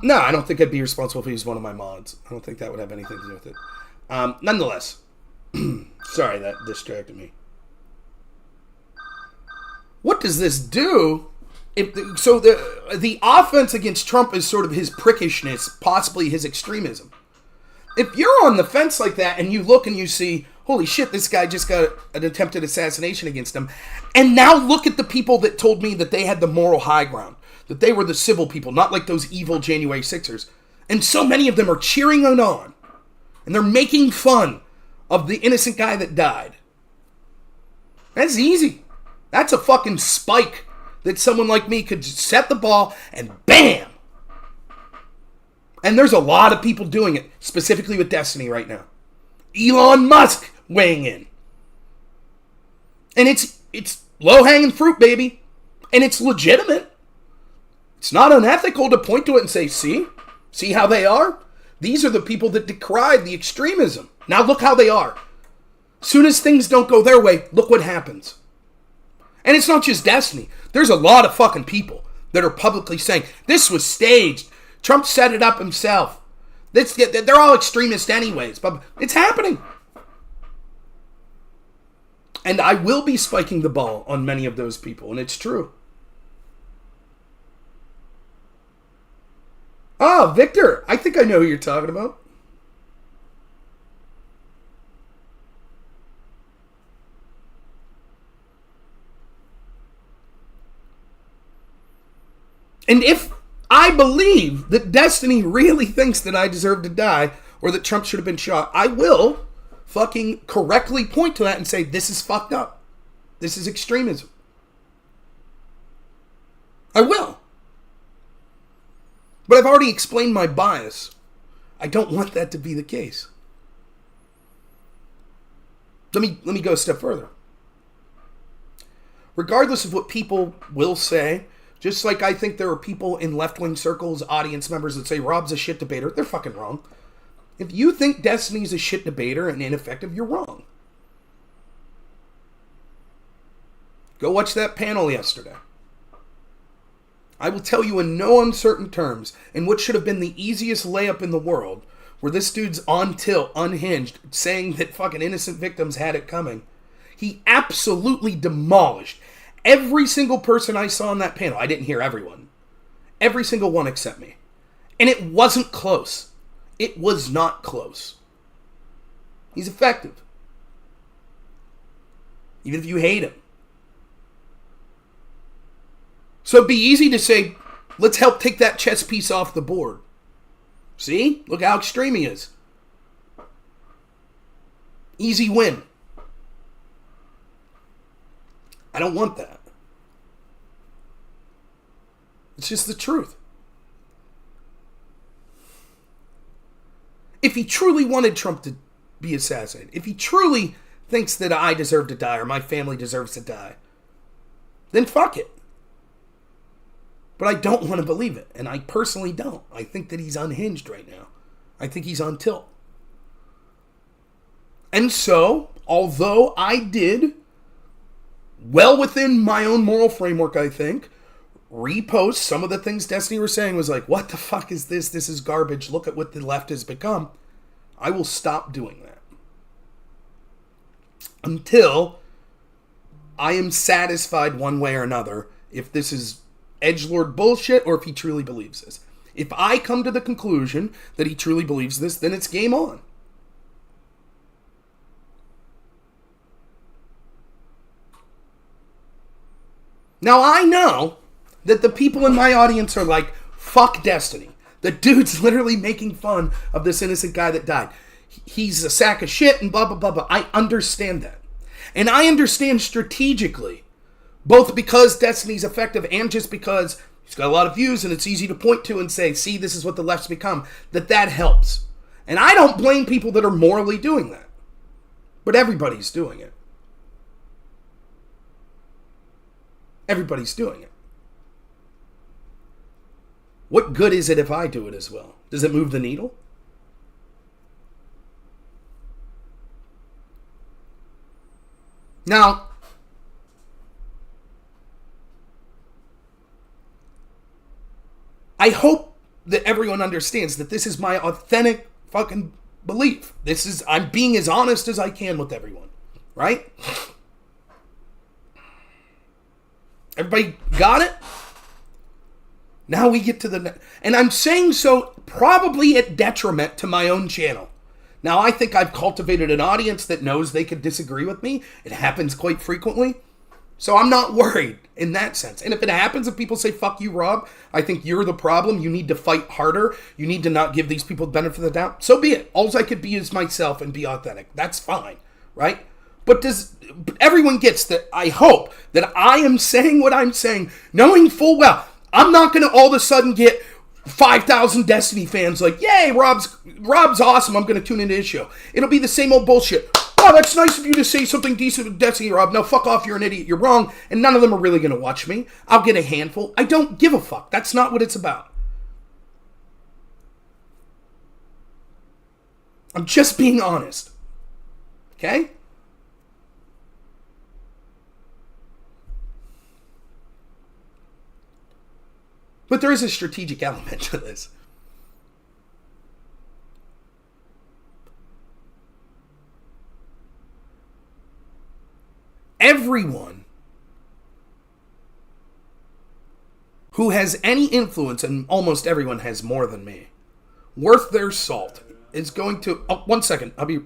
No, I don't think I'd be responsible if he was one of my mods. I don't think that would have anything to do with it. Nonetheless, sorry, that distracted me. What does this do? So the offense against Trump is sort of his prickishness, possibly his extremism. If you're on the fence like that and you look and you see, holy shit, this guy just got an attempted assassination against him, and now look at the people that told me that they had the moral high ground, that they were the civil people, not like those evil January 6ers. And so many of them are cheering it on. And they're making fun of the innocent guy that died. That's easy. That's a fucking spike that someone like me could just set the ball and bam! And there's a lot of people doing it, specifically with Destiny right now. Elon Musk weighing in. And it's low-hanging fruit, baby. And it's legitimate. It's not unethical to point to it and say, see how they are? These are the people that decried the extremism. Now look how they are. Soon as things don't go their way, look what happens. And it's not just Destiny. There's a lot of fucking people that are publicly saying, this was staged. Trump set it up himself. They're all extremists anyways. But it's happening. And I will be spiking the ball on many of those people, and it's true. Ah, Victor, I think I know who you're talking about. And if I believe that Destiny really thinks that I deserve to die or that Trump should have been shot, I will fucking correctly point to that and say, this is fucked up. This is extremism. I will. But I've already explained my bias. I don't want that to be the case. Let me go a step further. Regardless of what people will say, just like I think there are people in left-wing circles, audience members that say Rob's a shit debater, they're fucking wrong. If you think Destiny's a shit debater and ineffective, you're wrong. Go watch that panel yesterday. I will tell you in no uncertain terms, in what should have been the easiest layup in the world, where this dude's on tilt, unhinged, saying that fucking innocent victims had it coming. He absolutely demolished every single person I saw on that panel. I didn't hear everyone. Every single one except me. And it wasn't close. It was not close. He's effective. Even if you hate him. So it'd be easy to say, let's help take that chess piece off the board. See? Look how extreme he is. Easy win. I don't want that. It's just the truth. If he truly wanted Trump to be assassinated, if he truly thinks that I deserve to die or my family deserves to die, then fuck it. But I don't want to believe it. And I personally don't. I think that he's unhinged right now. I think he's on tilt. And so, although I did, well within my own moral framework, I think, repost some of the things Destiny were saying was like, what the fuck is this? This is garbage. Look at what the left has become. I will stop doing that. Until I am satisfied one way or another if this is edgelord bullshit or if he truly believes this. If I come to the conclusion that he truly believes this, then it's game on. Now I know that the people in my audience are like, fuck Destiny. The dude's literally making fun of this innocent guy that died. He's a sack of shit and blah, blah, blah, blah. I understand that. And I understand strategically, both because Destiny's effective and just because he's got a lot of views and it's easy to point to and say, see, this is what the left's become, that helps. And I don't blame people that are morally doing that. But everybody's doing it. Everybody's doing it. What good is it if I do it as well? Does it move the needle? Now, I hope that everyone understands that this is my authentic fucking belief. I'm being as honest as I can with everyone. Right? Everybody got it? Now we get to the... And I'm saying so probably at detriment to my own channel. Now, I think I've cultivated an audience that knows they could disagree with me. It happens quite frequently. So I'm not worried in that sense. And if it happens, if people say, fuck you, Rob, I think you're the problem. You need to fight harder. You need to not give these people the benefit of the doubt. So be it. All I could be is myself and be authentic. That's fine, right? But everyone gets that I hope that I am saying what I'm saying, knowing full well, I'm not going to all of a sudden get 5,000 Destiny fans like, yay, Rob's awesome. I'm going to tune into his show. It'll be the same old bullshit. oh, that's nice of you to say something decent with Destiny, Rob. No, fuck off, you're an idiot, you're wrong, and none of them are really going to watch me. I'll get a handful. I don't give a fuck. That's not what it's about. I'm just being honest. Okay? But there is a strategic element to this. Everyone who has any influence, and almost everyone has more than me, worth their salt, is going to... Oh, 1 second. I'll be...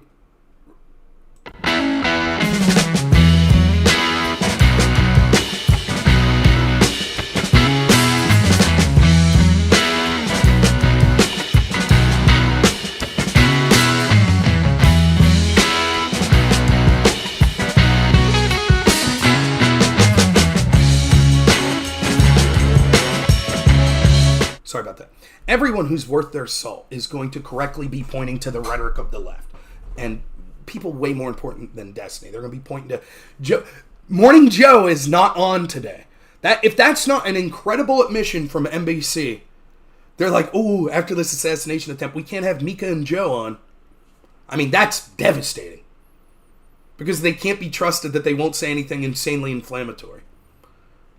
Sorry about that. Everyone who's worth their salt is going to correctly be pointing to the rhetoric of the left. And people way more important than Destiny. They're going to be pointing to Joe. Morning Joe is not on today. If that's not an incredible admission from NBC, they're like, oh, after this assassination attempt, we can't have Mika and Joe on. I mean, that's devastating. Because they can't be trusted that they won't say anything insanely inflammatory.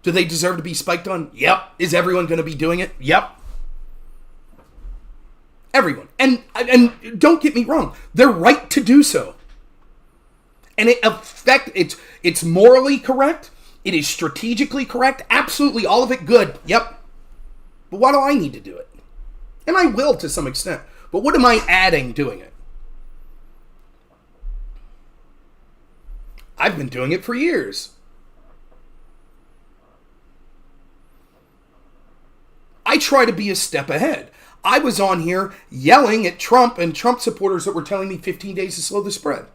Do they deserve to be spiked on? Yep. Is everyone going to be doing it? Yep. Everyone. And don't get me wrong. They're right to do so. And it's morally correct. It is strategically correct. Absolutely all of it good. Yep. But why do I need to do it? And I will to some extent. But what am I adding doing it? I've been doing it for years. I try to be a step ahead. I was on here yelling at Trump and Trump supporters that were telling me 15 days to slow the spread.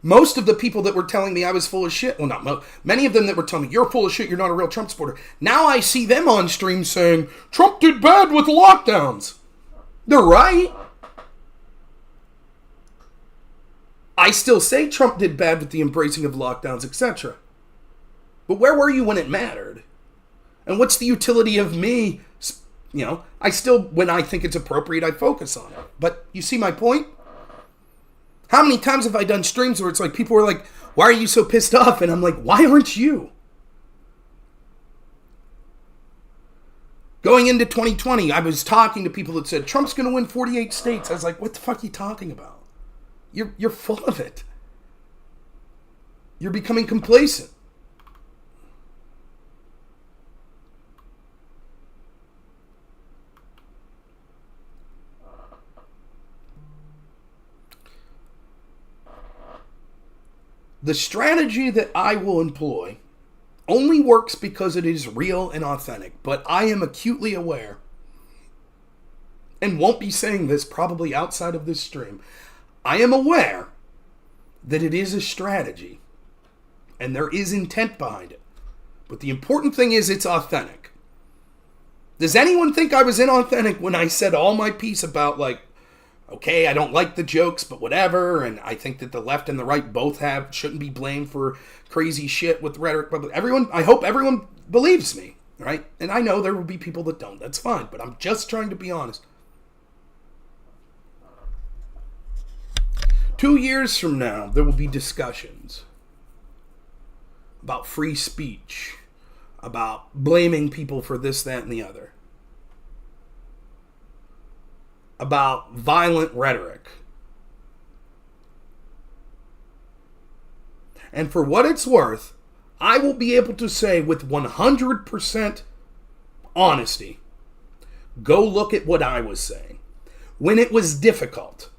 Most of the people that were telling me I was full of shit, well, not most, many of them that were telling me, you're full of shit, you're not a real Trump supporter. Now I see them on stream saying, Trump did bad with lockdowns. They're right. I still say Trump did bad with the embracing of lockdowns, etc. But where were you when it mattered? And what's the utility of me? You know, I still, when I think it's appropriate, I focus on it. But you see my point? How many times have I done streams where it's like, people are like, why are you so pissed off? And I'm like, why aren't you? Going into 2020, I was talking to people that said, Trump's going to win 48 states. I was like, what the fuck are you talking about? You're full of it. You're becoming complacent. The strategy that I will employ only works because it is real and authentic, but I am acutely aware, and won't be saying this probably outside of this stream, I am aware that it is a strategy, and there is intent behind it. But the important thing is it's authentic. Does anyone think I was inauthentic when I said all my piece about, like, okay, I don't like the jokes, but whatever, and I think that the left and the right both shouldn't be blamed for crazy shit with rhetoric, but I hope everyone believes me, right? And I know there will be people that don't, that's fine, but I'm just trying to be honest. 2 years from now, there will be discussions about free speech, about blaming people for this, that, and the other, about violent rhetoric. And for what it's worth, I will be able to say with 100% honesty, go look at what I was saying. When it was difficult,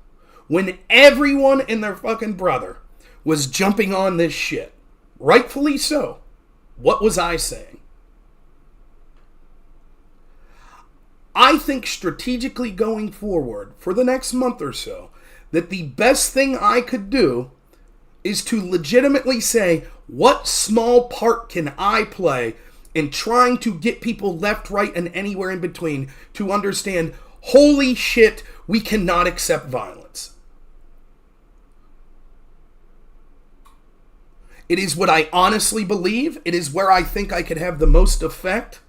when everyone and their fucking brother was jumping on this shit, rightfully so, what was I saying? I think strategically going forward for the next month or so, that the best thing I could do is to legitimately say, what small part can I play in trying to get people left, right, and anywhere in between to understand, holy shit, we cannot accept violence. It is what I honestly believe. It is where I think I could have the most effect.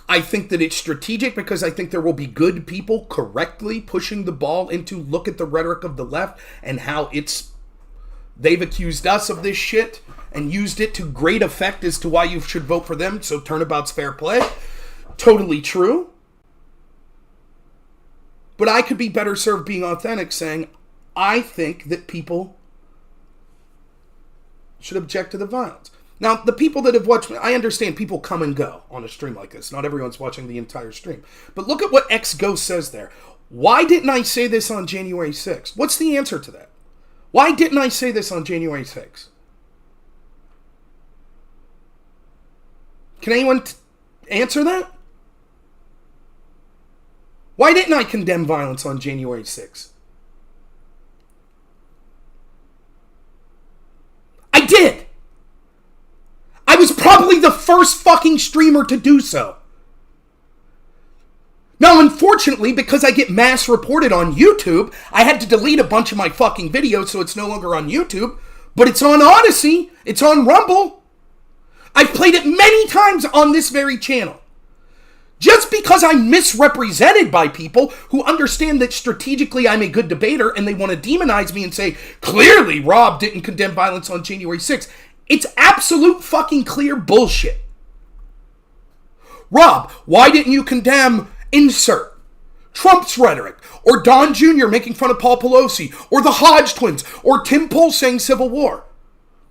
I think that it's strategic because I think there will be good people correctly pushing the ball into look at the rhetoric of the left and how they've accused us of this shit and used it to great effect as to why you should vote for them. So turnabout's fair play. Totally true. But I could be better served being authentic, saying, I think that people should object to the violence. Now, the people that have watched me, I understand people come and go on a stream like this. Not everyone's watching the entire stream. But look at what X-Ghost says there. Why didn't I say this on January 6th? What's the answer to that? Why didn't I say this on January 6th? Can anyone answer that? Why didn't I condemn violence on January 6th? I did! I was probably the first fucking streamer to do so. Now, unfortunately, because I get mass reported on YouTube, I had to delete a bunch of my fucking videos so it's no longer on YouTube. But it's on Odyssey. It's on Rumble. I've played it many times on this very channel. Just because I'm misrepresented by people who understand that strategically I'm a good debater and they want to demonize me and say, clearly Rob didn't condemn violence on January 6th. It's absolute fucking clear bullshit. Rob, why didn't you condemn insert Trump's rhetoric, or Don Jr. making fun of Paul Pelosi, or the Hodge twins, or Tim Pool saying civil war?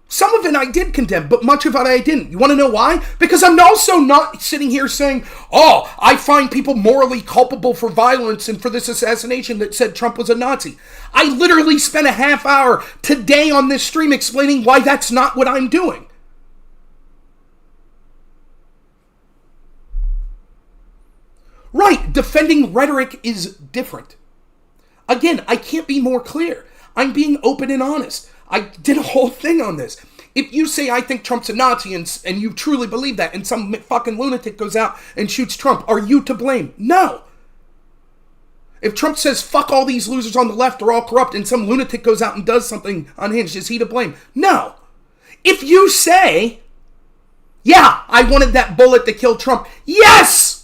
Some of it I did condemn, but much of it I didn't. You want to know why? Because I'm also not sitting here saying, oh, I find people morally culpable for violence and for this assassination that said Trump was a Nazi. I literally spent a half hour today on this stream explaining why that's not what I'm doing. Right, defending rhetoric is different. Again, I can't be more clear. I'm being open and honest. I did a whole thing on this. If you say I think Trump's a Nazi and you truly believe that and some fucking lunatic goes out and shoots Trump, are you to blame? No. If Trump says fuck all these losers on the left are all corrupt and some lunatic goes out and does something unhinged, is he to blame? No. If you say, yeah, I wanted that bullet to kill Trump, yes!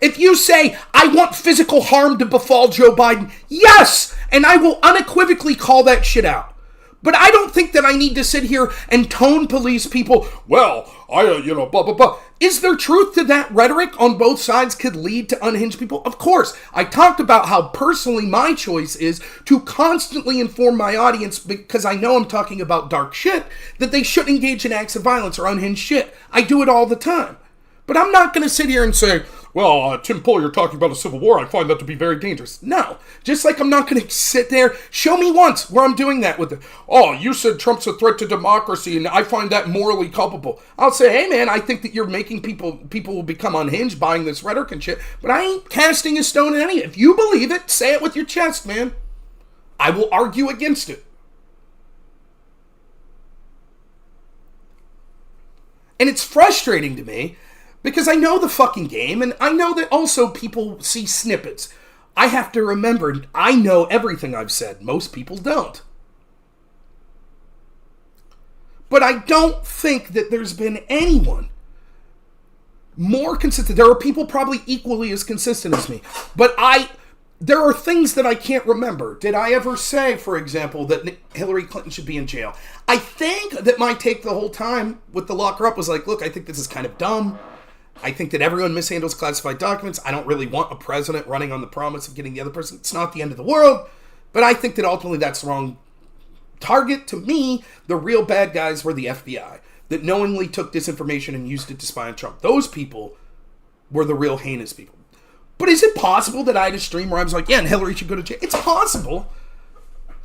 If you say, I want physical harm to befall Joe Biden, yes! And I will unequivocally call that shit out. But I don't think that I need to sit here and tone police people, well, blah, blah, blah. Is there truth to that rhetoric on both sides could lead to unhinged people? Of course. I talked about how personally my choice is to constantly inform my audience, because I know I'm talking about dark shit, that they shouldn't engage in acts of violence or unhinged shit. I do it all the time. But I'm not going to sit here and say, well, Tim Pool, you're talking about a civil war. I find that to be very dangerous. No. Just like I'm not going to sit there. Show me once where I'm doing that with it. Oh, you said Trump's a threat to democracy, and I find that morally culpable. I'll say, hey, man, I think that you're making people will become unhinged buying this rhetoric and shit, but I ain't casting a stone at any. If you believe it, say it with your chest, man. I will argue against it. And it's frustrating to me, because I know the fucking game, and I know that also people see snippets. I have to remember, I know everything I've said. Most people don't. But I don't think that there's been anyone more consistent. There are people probably equally as consistent as me. But there are things that I can't remember. Did I ever say, for example, that Hillary Clinton should be in jail? I think that my take the whole time with the lock her up was like, look, I think this is kind of dumb. I think that everyone mishandles classified documents. I don't really want a president running on the promise of getting the other person. It's not the end of the world. But I think that ultimately that's the wrong target. To me, the real bad guys were the FBI that knowingly took disinformation and used it to spy on Trump. Those people were the real heinous people. But is it possible that I had a stream where I was like, yeah, and Hillary should go to jail? It's possible.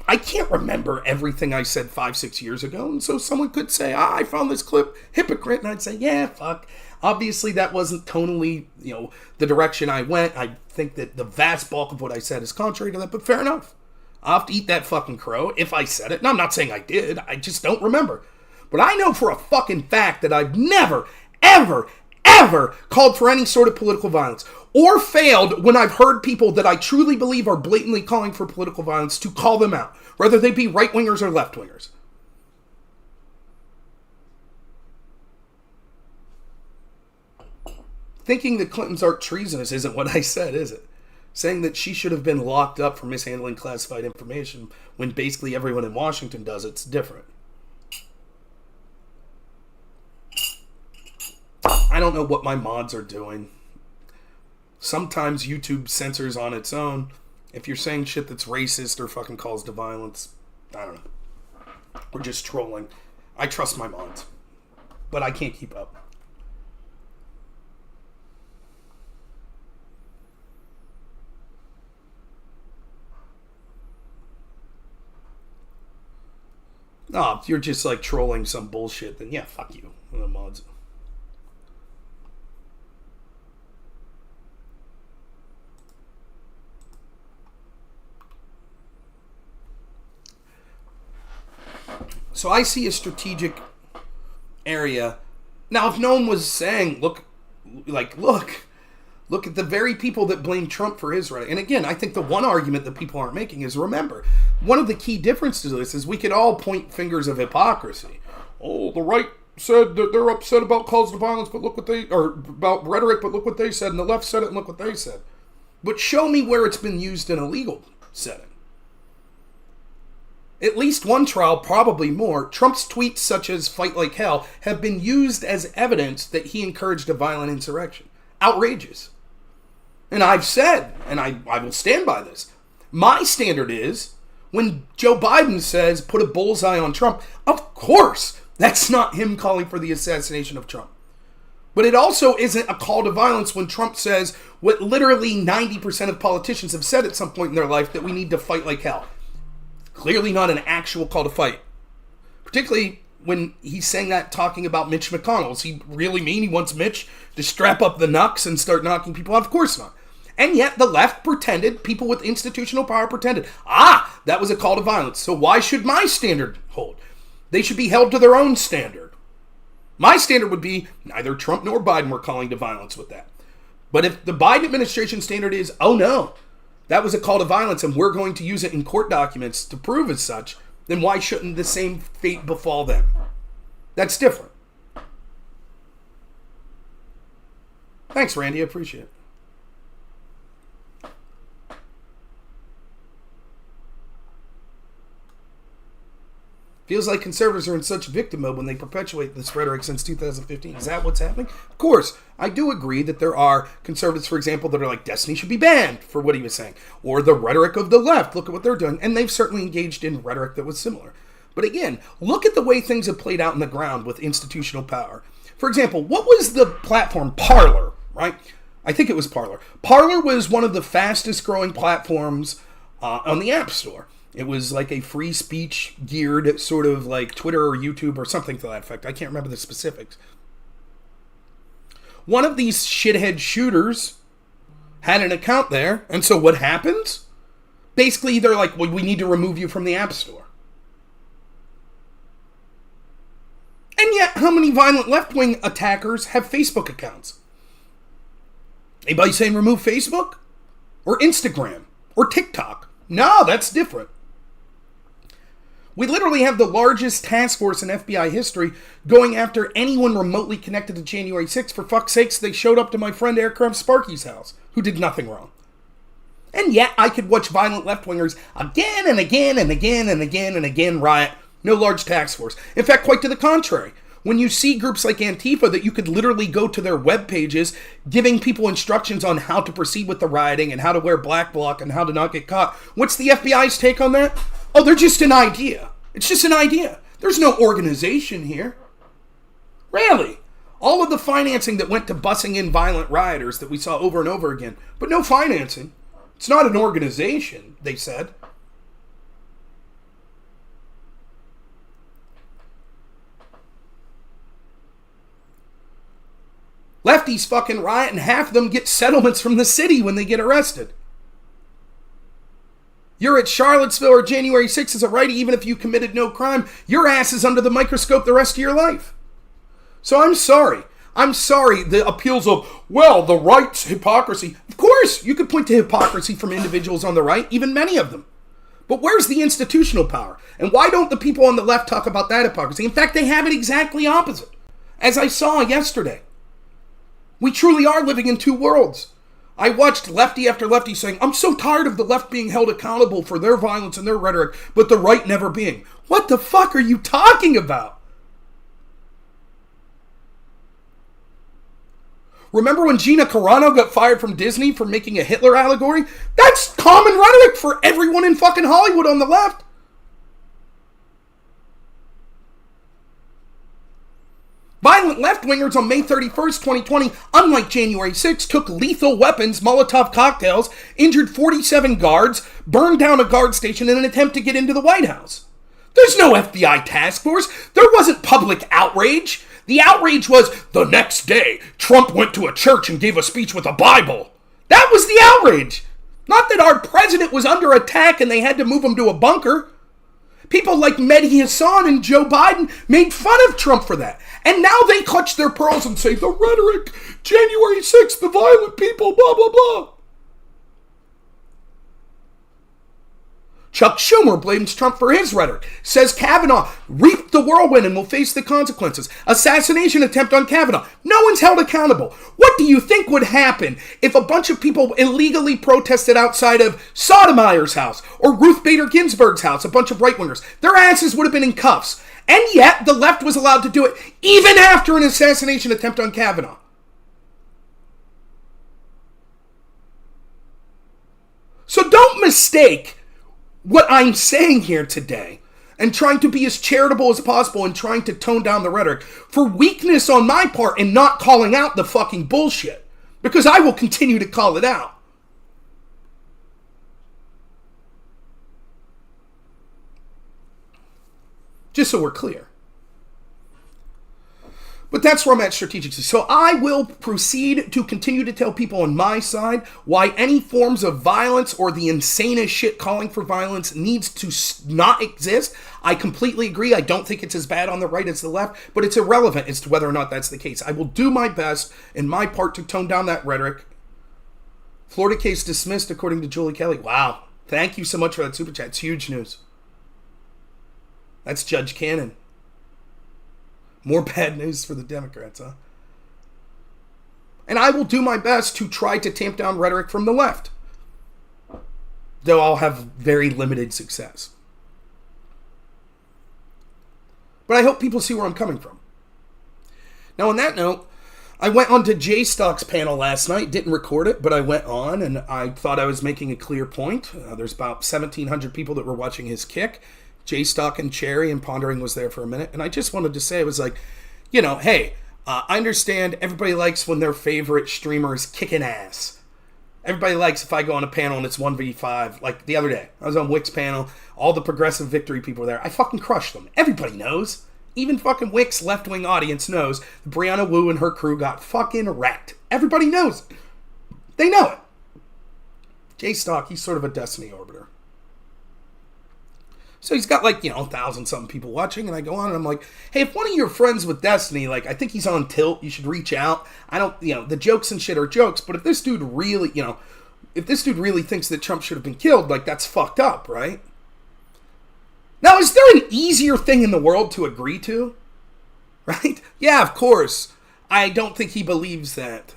I can't remember everything I said 5-6 years ago. And so someone could say, I found this clip hypocrite. And I'd say, yeah, fuck. Obviously, that wasn't tonally, the direction I went. I think that the vast bulk of what I said is contrary to that, but fair enough. I'll have to eat that fucking crow if I said it. And I'm not saying I did. I just don't remember. But I know for a fucking fact that I've never, ever, ever called for any sort of political violence, or failed when I've heard people that I truly believe are blatantly calling for political violence to call them out, whether they be right-wingers or left-wingers. Thinking the Clintons aren't treasonous isn't what I said, is it? Saying that she should have been locked up for mishandling classified information when basically everyone in Washington does it's different. I don't know what my mods are doing. Sometimes YouTube censors on its own. If you're saying shit that's racist or fucking calls to violence, I don't know. We're just trolling. I trust my mods, but I can't keep up. Oh, if you're just like trolling some bullshit, then yeah, fuck you. The mods. So I see a strategic area. Now, if no one was saying, look at the very people that blame Trump for his right. And again, I think the one argument that people aren't making is, remember, one of the key differences to this is we could all point fingers of hypocrisy. Oh, the right said that they're upset about calls to violence, but look what they, or about rhetoric, but look what they said, and the left said it, and look what they said. But show me where it's been used in a legal setting. At least one trial, probably more, Trump's tweets such as "fight like hell" have been used as evidence that he encouraged a violent insurrection. Outrageous. And I've said, and I will stand by this, my standard is, when Joe Biden says, put a bullseye on Trump, of course, that's not him calling for the assassination of Trump. But it also isn't a call to violence when Trump says what literally 90% of politicians have said at some point in their life, that we need to fight like hell. Clearly not an actual call to fight. Particularly when he's saying that talking about Mitch McConnell. Does he really mean he wants Mitch to strap up the knucks and start knocking people out? Of course not. And yet the left pretended, people with institutional power pretended, that was a call to violence. So why should my standard hold? They should be held to their own standard. My standard would be neither Trump nor Biden were calling to violence with that. But if the Biden administration standard is, oh no, that was a call to violence and we're going to use it in court documents to prove as such, then why shouldn't the same fate befall them? That's different. Thanks, Randy. I appreciate it. Feels like conservatives are in such victim mode when they perpetuate this rhetoric since 2015. Is that what's happening? Of course, I do agree that there are conservatives, for example, that are like, Destiny should be banned for what he was saying. Or the rhetoric of the left, look at what they're doing. And they've certainly engaged in rhetoric that was similar. But again, look at the way things have played out in the ground with institutional power. For example, what was the platform? Parler, right? I think it was Parler. Parler was one of the fastest growing platforms on the App Store. It was like a free speech geared sort of like Twitter or YouTube or something to that effect. I can't remember the specifics. One of these shithead shooters had an account there. And so what happens? Basically, they're like, well, we need to remove you from the App Store. And yet, how many violent left-wing attackers have Facebook accounts? Anybody saying remove Facebook? Or Instagram? Or TikTok? No, that's different. We literally have the largest task force in FBI history going after anyone remotely connected to January 6th. For fuck's sakes, they showed up to my friend Aircraft Sparky's house, who did nothing wrong. And yet, I could watch violent left-wingers again and again and again and again and again riot. No large task force. In fact, quite to the contrary. When you see groups like Antifa that you could literally go to their web pages giving people instructions on how to proceed with the rioting and how to wear black bloc and how to not get caught, what's the FBI's take on that? Oh, they're just an idea. It's just an idea. There's no organization here. Really. All of the financing that went to bussing in violent rioters that we saw over and over again, but no financing. It's not an organization, they said. Lefties fucking riot and half of them get settlements from the city when they get arrested. You're at Charlottesville or January 6th as a righty, even if you committed no crime, your ass is under the microscope the rest of your life. So I'm sorry. I'm sorry, the appeals of, well, the right's hypocrisy. Of course, you could point to hypocrisy from individuals on the right, even many of them. But where's the institutional power? And why don't the people on the left talk about that hypocrisy? In fact, they have it exactly opposite. As I saw yesterday. We truly are living in two worlds. I watched lefty after lefty saying, I'm so tired of the left being held accountable for their violence and their rhetoric, but the right never being. What the fuck are you talking about? Remember when Gina Carano got fired from Disney for making a Hitler allegory? That's common rhetoric for everyone in fucking Hollywood on the left. Violent left-wingers on May 31st, 2020, unlike January 6th, took lethal weapons, Molotov cocktails, injured 47 guards, burned down a guard station in an attempt to get into the White House. There's no FBI task force. There wasn't public outrage. The outrage was, the next day, Trump went to a church and gave a speech with a Bible. That was the outrage. Not that our president was under attack and they had to move him to a bunker. People like Mehdi Hassan and Joe Biden made fun of Trump for that. And now they clutch their pearls and say, the rhetoric, January 6th, the violent people, blah, blah, blah. Chuck Schumer blames Trump for his rhetoric. Says Kavanaugh reaped the whirlwind and will face the consequences. Assassination attempt on Kavanaugh. No one's held accountable. What do you think would happen if a bunch of people illegally protested outside of Sotomayor's house or Ruth Bader Ginsburg's house, a bunch of right-wingers? Their asses would have been in cuffs. And yet, the left was allowed to do it even after an assassination attempt on Kavanaugh. So don't mistake what I'm saying here today and trying to be as charitable as possible and trying to tone down the rhetoric for weakness on my part in not calling out the fucking bullshit. Because I will continue to call it out. Just so we're clear. But that's where I'm at strategically. So I will proceed to continue to tell people on my side why any forms of violence or the insanest shit calling for violence needs to not exist. I completely agree. I don't think it's as bad on the right as the left, but it's irrelevant as to whether or not that's the case. I will do my best in my part to tone down that rhetoric. Florida case dismissed according to Julie Kelly. Wow. Thank you so much for that super chat. It's huge news. That's Judge Cannon. More bad news for the Democrats, huh? And I will do my best to try to tamp down rhetoric from the left. Though I'll have very limited success. But I hope people see where I'm coming from. Now on that note, I went on to J Stock's panel last night. Didn't record it, but I went on and I thought I was making a clear point. There's about 1,700 people that were watching his kick. J Stock and Cherry and Pondering was there for a minute. And I just wanted to say, I was like, you know, hey, I understand everybody likes when their favorite streamer is kicking ass. Everybody likes if I go on a panel and it's 1v5. Like the other day, I was on Wick's panel. All the progressive victory people were there. I fucking crushed them. Everybody knows. Even fucking Wick's left-wing audience knows Brianna Wu and her crew got fucking wrecked. Everybody knows. They know it. J Stock, he's sort of a Destiny orbiter. So he's got like, 1,000-something people watching, and I go on and I'm like, hey, if one of your friends with Destiny, like, I think he's on tilt, you should reach out. I don't, the jokes and shit are jokes, but if this dude really, thinks that Trump should have been killed, like, that's fucked up, right? Now, is there an easier thing in the world to agree to? Right? Yeah, of course. I don't think he believes that.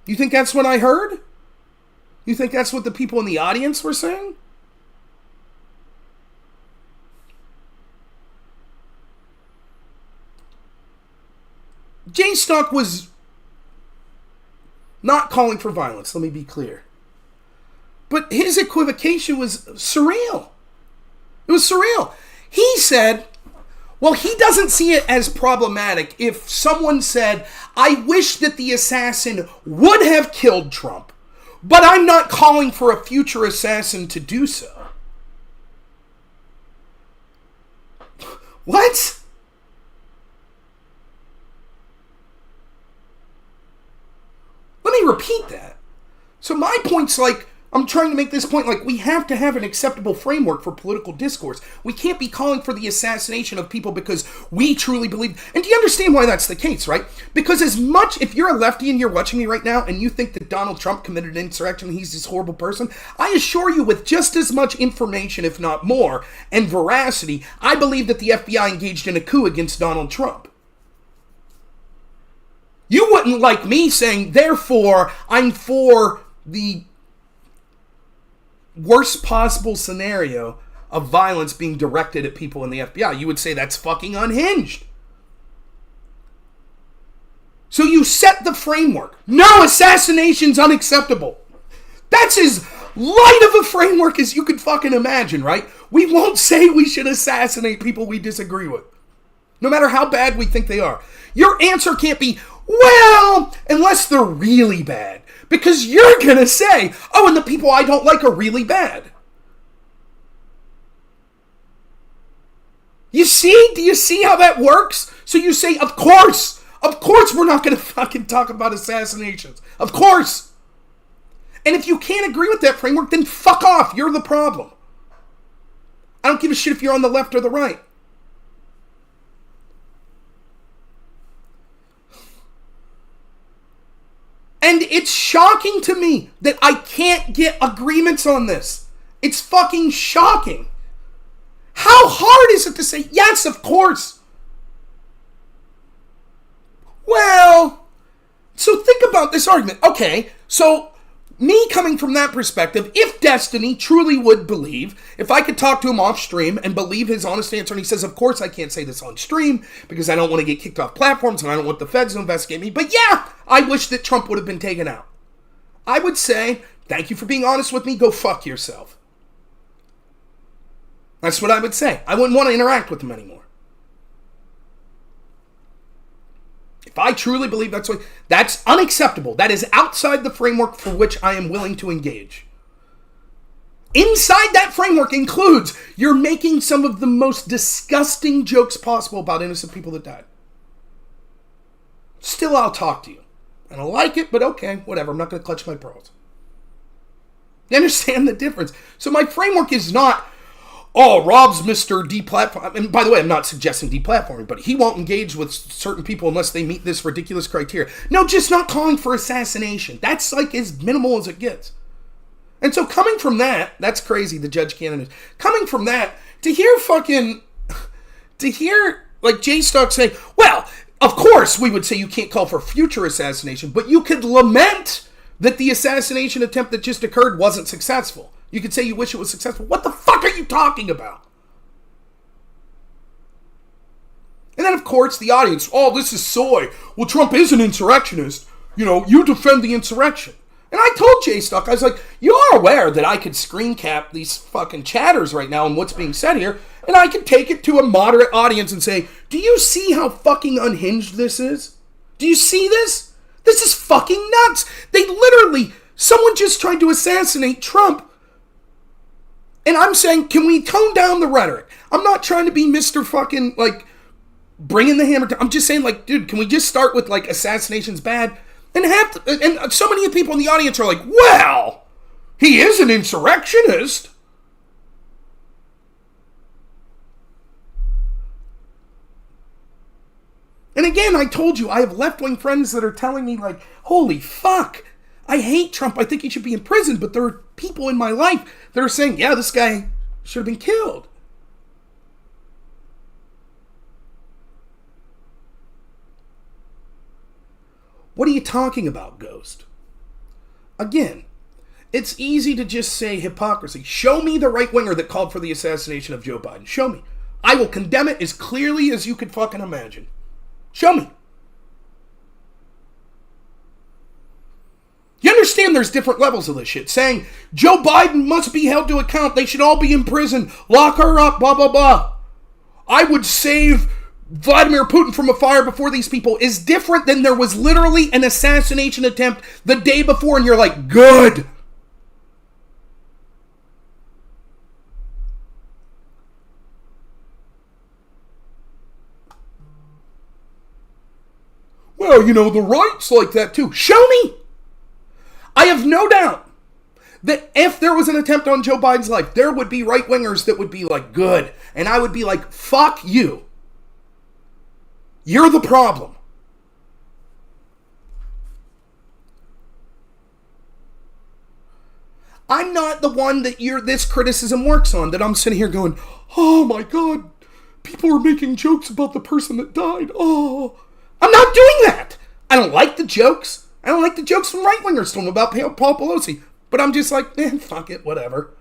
You think that's what I heard? You think that's what the people in the audience were saying? J Stock was not calling for violence, let me be clear. But his equivocation was surreal. It was surreal. He said, well, he doesn't see it as problematic if someone said, I wish that the assassin would have killed Trump, but I'm not calling for a future assassin to do so. What? Let me repeat that. So my point's like, I'm trying to make this point, like, we have to have an acceptable framework for political discourse. We can't be calling for the assassination of people because we truly believe. And do you understand why that's the case, right? Because as much, if you're a lefty and you're watching me right now and you think that Donald Trump committed an insurrection and he's this horrible person, I assure you with just as much information, if not more, and veracity, I believe that the FBI engaged in a coup against Donald Trump. You wouldn't like me saying, therefore, I'm for the worst possible scenario of violence being directed at people in the FBI. You would say that's fucking unhinged. So you set the framework. No, assassination's unacceptable. That's as light of a framework as you could fucking imagine, right? We won't say we should assassinate people we disagree with, no matter how bad we think they are. Your answer can't be, well, unless they're really bad. Because you're going to say, oh, and the people I don't like are really bad. You see? Do you see how that works? So you say, of course we're not going to fucking talk about assassinations. Of course. And if you can't agree with that framework, then fuck off. You're the problem. I don't give a shit if you're on the left or the right. And it's shocking to me that I can't get agreements on this. It's fucking shocking. How hard is it to say, yes, of course? Well, so think about this argument. Okay, so me coming from that perspective, if Destiny truly would believe, if I could talk to him off stream and believe his honest answer, and he says, of course I can't say this on stream because I don't want to get kicked off platforms and I don't want the feds to investigate me, but yeah, I wish that Trump would have been taken out. I would say, thank you for being honest with me, go fuck yourself. That's what I would say. I wouldn't want to interact with him anymore. If I truly believe that's unacceptable. That is outside the framework for which I am willing to engage. Inside that framework includes you're making some of the most disgusting jokes possible about innocent people that died. Still, I'll talk to you. I don't like it, but okay, whatever. I'm not going to clutch my pearls. You understand the difference? So my framework is not, oh, Rob's Mr. Deplatforming. And by the way, I'm not suggesting deplatforming, but he won't engage with certain people unless they meet this ridiculous criteria. No, just not calling for assassination. That's like as minimal as it gets. And so coming from that, that's crazy, the Judge Cannon is. Coming from that, to hear like Jay Stock say, well, of course we would say you can't call for future assassination, but you could lament that the assassination attempt that just occurred wasn't successful. You could say you wish it was successful. What the fuck are you talking about? And then, of course, the audience, oh, this is soy. Well, Trump is an insurrectionist. You know, you defend the insurrection. And I told Jay Stock, I was like, you are aware that I could screen cap these fucking chatters right now and what's being said here, and I could take it to a moderate audience and say, do you see how fucking unhinged this is? Do you see this? This is fucking nuts. They literally, someone just tried to assassinate Trump. And I'm saying, can we tone down the rhetoric? I'm not trying to be Mr. fucking, like, bringing the hammer down. I'm just saying, like, dude, can we just start with, like, assassination's bad? And so many people in the audience are like, well, he is an insurrectionist. And again, I told you, I have left-wing friends that are telling me, like, holy fuck, I hate Trump. I think he should be in prison. But there are people in my life that are saying, yeah, this guy should have been killed. What are you talking about, Ghost? Again, it's easy to just say hypocrisy. Show me the right-winger that called for the assassination of Joe Biden. Show me. I will condemn it as clearly as you could fucking imagine. Show me. You understand there's different levels of this shit. Saying, Joe Biden must be held to account. They should all be in prison. Lock her up, blah, blah, blah. I would save Vladimir Putin from a fire before these people is different than there was literally an assassination attempt the day before and you're like, good. Well, you know, the right's like that too. Show me. I have no doubt That if there was an attempt on Joe Biden's life, there would be right-wingers that would be like, good. And I would be like, fuck you. You're the problem. I'm not the one that this criticism works on, that I'm sitting here going, oh my God, people are making jokes about the person that died. Oh, I'm not doing that. I don't like the jokes. I don't like the jokes from right-wingers talking about Paul Pelosi. But I'm just like, fuck it, whatever.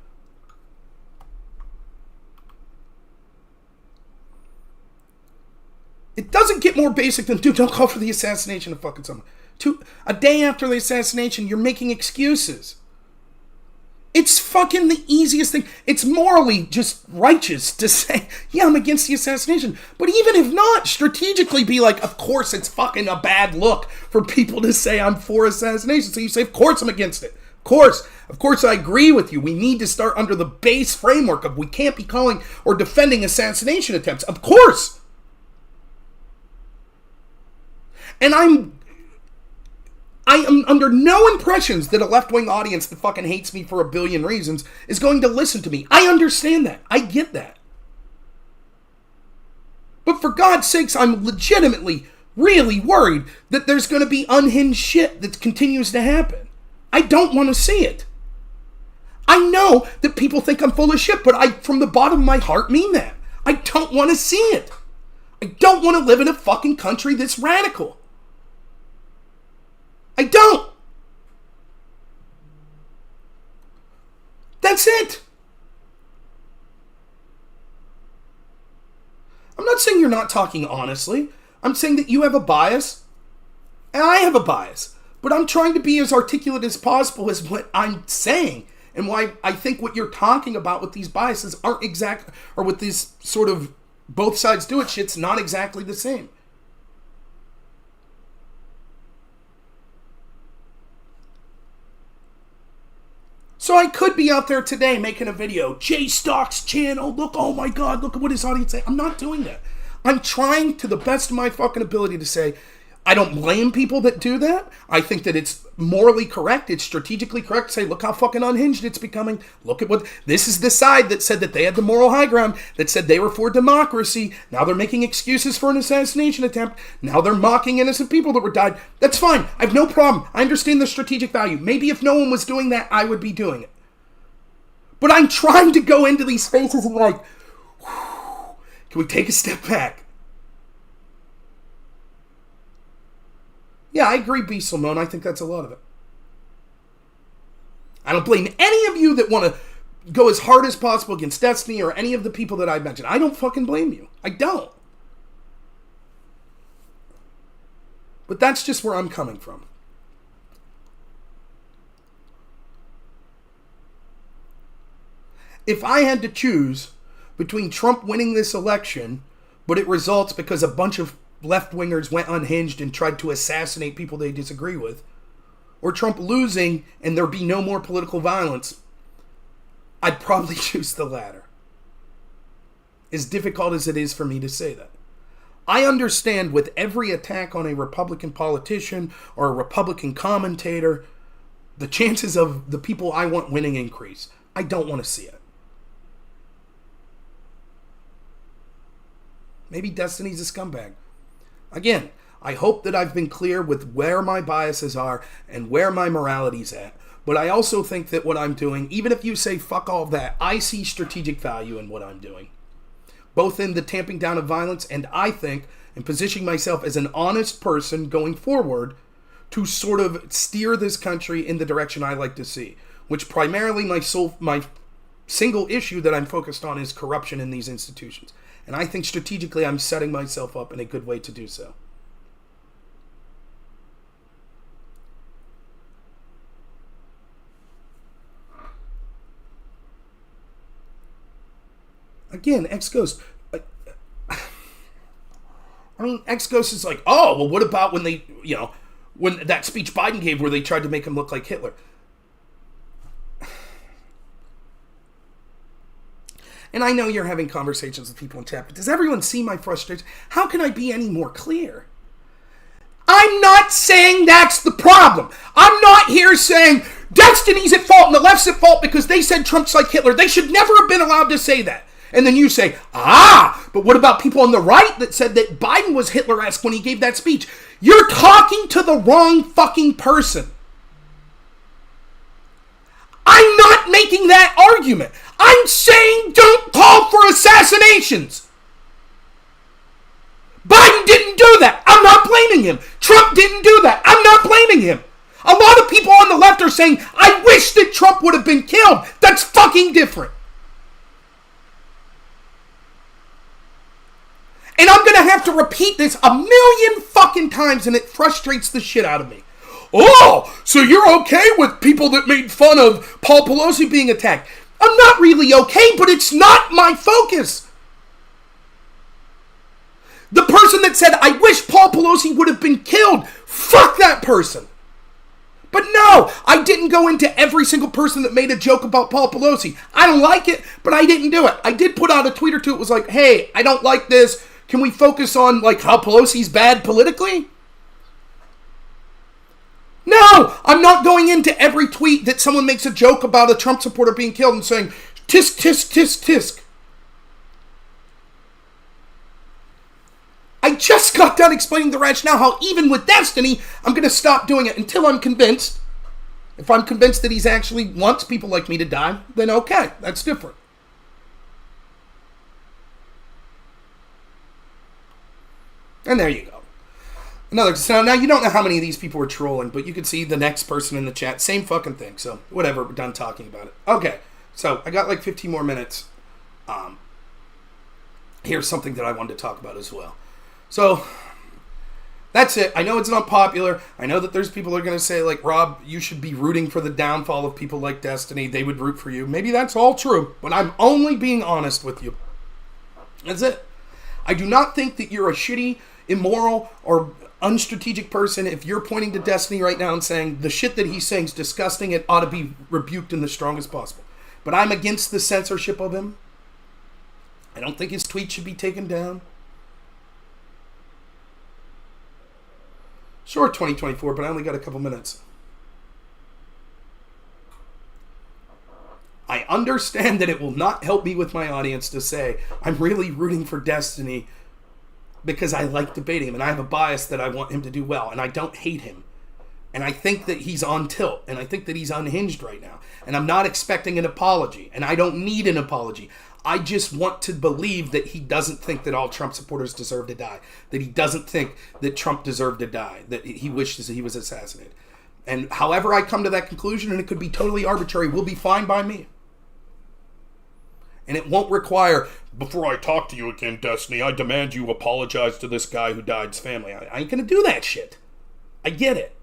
It doesn't get more basic than, dude, don't call for the assassination of fucking someone. A day after the assassination, you're making excuses. It's fucking the easiest thing. It's morally just righteous to say, yeah, I'm against the assassination. But even if not, strategically be like, of course it's fucking a bad look for people to say I'm for assassination. So you say, of course I'm against it. Of course I agree with you. We need to start under the base framework of we can't be calling or defending assassination attempts. Of course. And I am under no impressions that a left-wing audience that fucking hates me for a billion reasons is going to listen to me. I understand that. I get that. But for God's sakes, I'm legitimately, really worried that there's going to be unhinged shit that continues to happen. I don't want to see it. I know that people think I'm full of shit, but I, from the bottom of my heart, mean that. I don't want to see it. I don't want to live in a fucking country that's radical. I don't. That's it. I'm not saying you're not talking honestly. I'm saying that you have a bias, and I have a bias. But I'm trying to be as articulate as possible as what I'm saying, and why I think what you're talking about with these biases aren't exact, or with this sort of both sides do it shit's not exactly the same. So I could be out there today making a video, Jay Stock's channel, look, oh my God, look at what his audience say. I'm not doing that. I'm trying to the best of my fucking ability to say, I don't blame people that do that. I think that it's morally correct. It's strategically correct to say, look how fucking unhinged it's becoming. Look at what, this is the side that said that they had the moral high ground, that said they were for democracy. Now they're making excuses for an assassination attempt. Now they're mocking innocent people that were died. That's fine. I have no problem. I understand the strategic value. Maybe if no one was doing that, I would be doing it. But I'm trying to go into these spaces and like, can we take a step back? Yeah, I agree, B. Simone. I think that's a lot of it. I don't blame any of you that want to go as hard as possible against Destiny or any of the people that I mentioned. I don't fucking blame you. I don't. But that's just where I'm coming from. If I had to choose between Trump winning this election, but it results because a bunch of left-wingers went unhinged and tried to assassinate people they disagree with, or Trump losing and there be no more political violence, I'd probably choose the latter. As difficult as it is for me to say that. I understand with every attack on a Republican politician or a Republican commentator, the chances of the people I want winning increase. I don't want to see it. Maybe Destiny's a scumbag. Again, I hope that I've been clear with where my biases are and where my morality's at. But I also think that what I'm doing, even if you say fuck all of that, I see strategic value in what I'm doing. Both in the tamping down of violence and I think in positioning myself as an honest person going forward to sort of steer this country in the direction I like to see. Which primarily my single issue that I'm focused on is corruption in these institutions. And I think strategically I'm setting myself up in a good way to do so. Again, X-Ghost. I mean, X-Ghost is like, oh, well, what about when they, when that speech Biden gave where they tried to make him look like Hitler? And I know you're having conversations with people in chat, but does everyone see my frustration? How can I be any more clear? I'm not saying that's the problem. I'm not here saying Destiny's at fault and the left's at fault because they said Trump's like Hitler. They should never have been allowed to say that. And then you say, but what about people on the right that said that Biden was Hitler-esque when he gave that speech? You're talking to the wrong fucking person. I'm not making that argument. I'm saying don't call for assassinations. Biden didn't do that. I'm not blaming him. Trump didn't do that. I'm not blaming him. A lot of people on the left are saying, I wish that Trump would have been killed. That's fucking different. And I'm going to have to repeat this a million fucking times, and it frustrates the shit out of me. Oh, so you're okay with people that made fun of Paul Pelosi being attacked? I'm not really okay, but it's not my focus. The person that said, I wish Paul Pelosi would have been killed, fuck that person. But no, I didn't go into every single person that made a joke about Paul Pelosi. I don't like it, but I didn't do it. I did put out a tweet or two. It was like, hey, I don't like this. Can we focus on like how Pelosi's bad politically? No, I'm not going into every tweet that someone makes a joke about a Trump supporter being killed and saying, tisk, tisk, tisk, tisk. I just got done explaining the rationale how even with Destiny, I'm going to stop doing it until I'm convinced. If I'm convinced that he's actually wants people like me to die, then okay, that's different. And there you go. So now you don't know how many of these people were trolling, but you can see the next person in the chat. Same fucking thing. So whatever, we're done talking about it. Okay, so I got like 15 more minutes. Here's something that I wanted to talk about as well. So that's it. I know it's not popular. I know that there's people that are going to say, like, Rob, you should be rooting for the downfall of people like Destiny. They would root for you. Maybe that's all true, but I'm only being honest with you. That's it. I do not think that you're a shitty, immoral, or unstrategic person if you're pointing to Destiny right now and saying the shit that he's saying is disgusting. It ought to be rebuked in the strongest possible. But I'm against the censorship of him. I don't think his tweet should be taken down. Sure, 2024, but I only got a couple minutes. I understand that it will not help me with my audience to say I'm really rooting for Destiny because I like debating him and I have a bias that I want him to do well and I don't hate him. And I think that he's on tilt and I think that he's unhinged right now. And I'm not expecting an apology and I don't need an apology. I just want to believe that he doesn't think that all Trump supporters deserve to die. That he doesn't think that Trump deserved to die. That he wishes that he was assassinated. And however I come to that conclusion, and it could be totally arbitrary, will be fine by me. And it won't require, before I talk to you again, Destiny, I demand you apologize to this guy who died's family. I ain't gonna do that shit. I get it.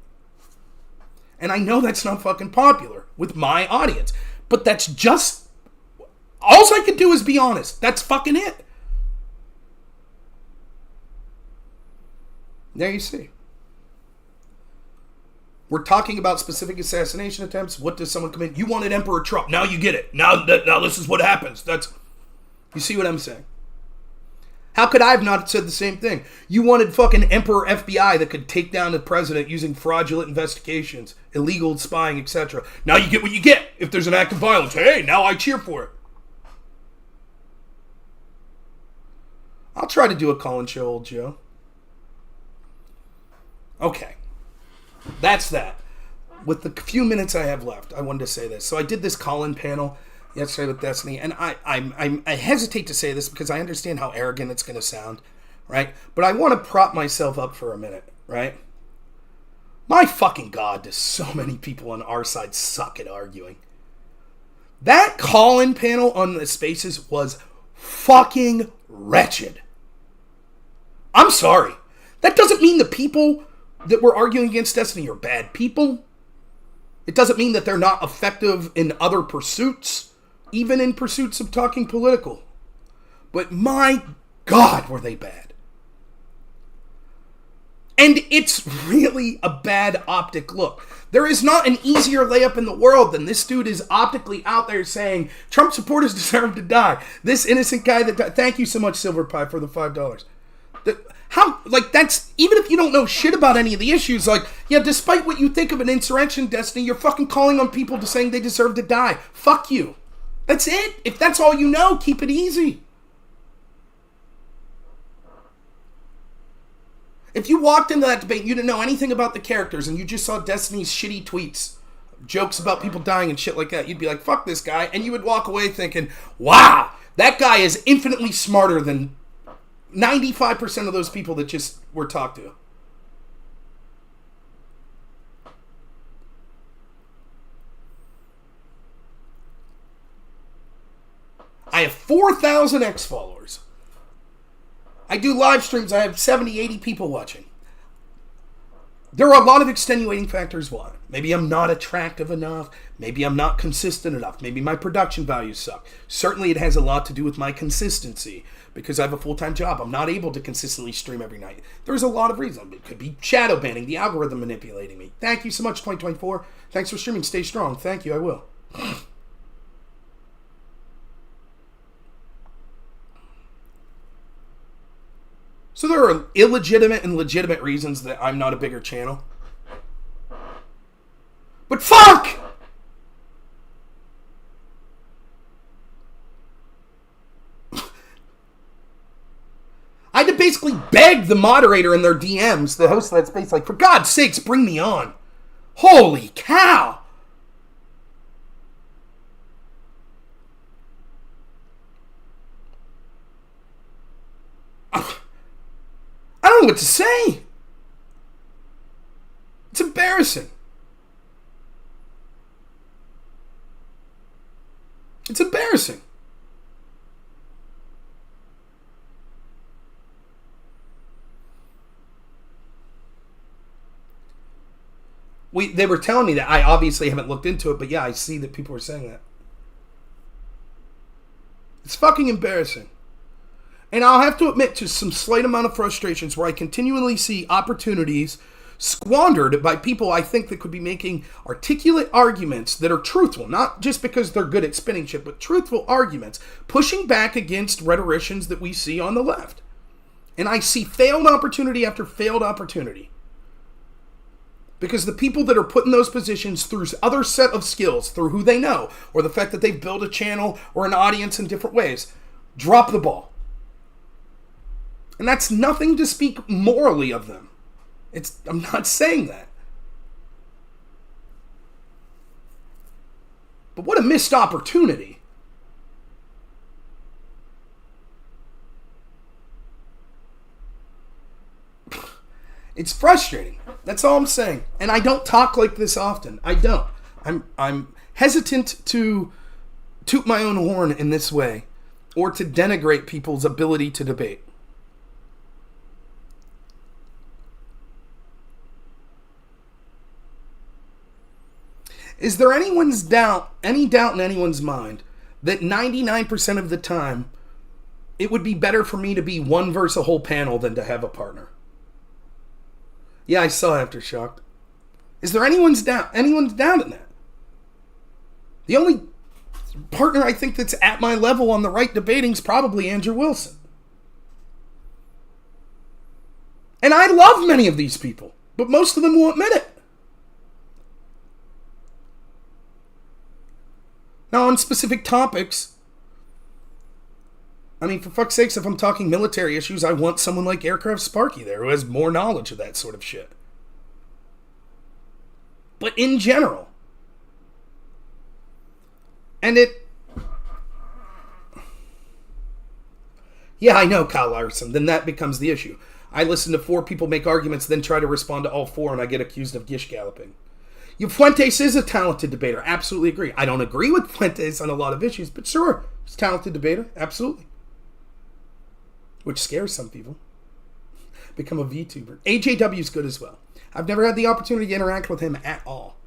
And I know that's not fucking popular with my audience. But that's just... all I can do is be honest. That's fucking it. There you see. We're talking about specific assassination attempts. What does someone commit? You wanted Emperor Trump. Now you get it. Now this is what happens. You see what I'm saying? How could I have not said the same thing? You wanted fucking Emperor FBI that could take down the president using fraudulent investigations, illegal spying, etc. Now you get what you get if there's an act of violence. Hey, now I cheer for it. I'll try to do a call-in show, old Joe. Okay. That's that. With the few minutes I have left, I wanted to say this. So I did this call-in panel yesterday with Destiny, and I hesitate to say this because I understand how arrogant it's going to sound, right? But I want to prop myself up for a minute, right? My fucking God, does so many people on our side suck at arguing. That call-in panel on the Spaces was fucking wretched. I'm sorry. That doesn't mean the people that were arguing against Destiny are bad people. It doesn't mean that they're not effective in other pursuits, even in pursuits of talking political. But my God, were they bad. And it's really a bad optic look. There is not an easier layup in the world than this dude is optically out there saying Trump supporters deserve to die. This innocent guy that died. Thank you so much, Silver Pie, for the $5. How, like, that's, even if you don't know shit about any of the issues, like, yeah, despite what you think of an insurrection, Destiny, you're fucking calling on people to saying they deserve to die. Fuck you. That's it. If that's all you know, keep it easy. If you walked into that debate and you didn't know anything about the characters and you just saw Destiny's shitty tweets, jokes about people dying and shit like that, you'd be like, fuck this guy, and you would walk away thinking, wow, that guy is infinitely smarter than 95% of those people that just were talked to. I have 4,000 X followers. I do live streams. I have 70, 80 people watching. There are a lot of extenuating factors why. Maybe I'm not attractive enough. Maybe I'm not consistent enough. Maybe my production values suck. Certainly it has a lot to do with my consistency because I have a full-time job. I'm not able to consistently stream every night. There's a lot of reasons. It could be shadow banning, the algorithm manipulating me. Thank you so much, 2024. Thanks for streaming. Stay strong. Thank you. I will. So there are illegitimate and legitimate reasons that I'm not a bigger channel. But fuck! I had to basically beg the moderator in their DMs, the host of that space, like, for God's sakes, bring me on. Holy cow! I don't know what to say. It's embarrassing. It's embarrassing. They were telling me that. I obviously haven't looked into it, but yeah, I see that people are saying that. It's fucking embarrassing. And I'll have to admit to some slight amount of frustrations where I continually see opportunities squandered by people I think that could be making articulate arguments that are truthful, not just because they're good at spinning shit, but truthful arguments, pushing back against rhetoricians that we see on the left. And I see failed opportunity after failed opportunity. Because the people that are put in those positions through other set of skills, through who they know, or the fact that they've built a channel or an audience in different ways, drop the ball. And that's nothing to speak morally of them. I'm not saying that. But what a missed opportunity. It's frustrating. That's all I'm saying. And I don't talk like this often. I don't. I'm hesitant to toot my own horn in this way or to denigrate people's ability to debate. Is there any doubt in anyone's mind that 99% of the time it would be better for me to be one versus a whole panel than to have a partner? Yeah, I saw Aftershock. Is there anyone's doubt in that? The only partner I think that's at my level on the right debating is probably Andrew Wilson. And I love many of these people, but most of them won't admit it. Now, on specific topics, I mean, for fuck's sakes, if I'm talking military issues, I want someone like Aircraft Sparky there who has more knowledge of that sort of shit. But in general, and yeah, I know, Kyle Larson, then that becomes the issue. I listen to 4 people make arguments, then try to respond to all 4, and I get accused of gish galloping. Fuentes is a talented debater. Absolutely agree. I don't agree with Fuentes on a lot of issues, but sure, he's a talented debater. Absolutely. Which scares some people. Become a VTuber. AJW is good as well. I've never had the opportunity to interact with him at all.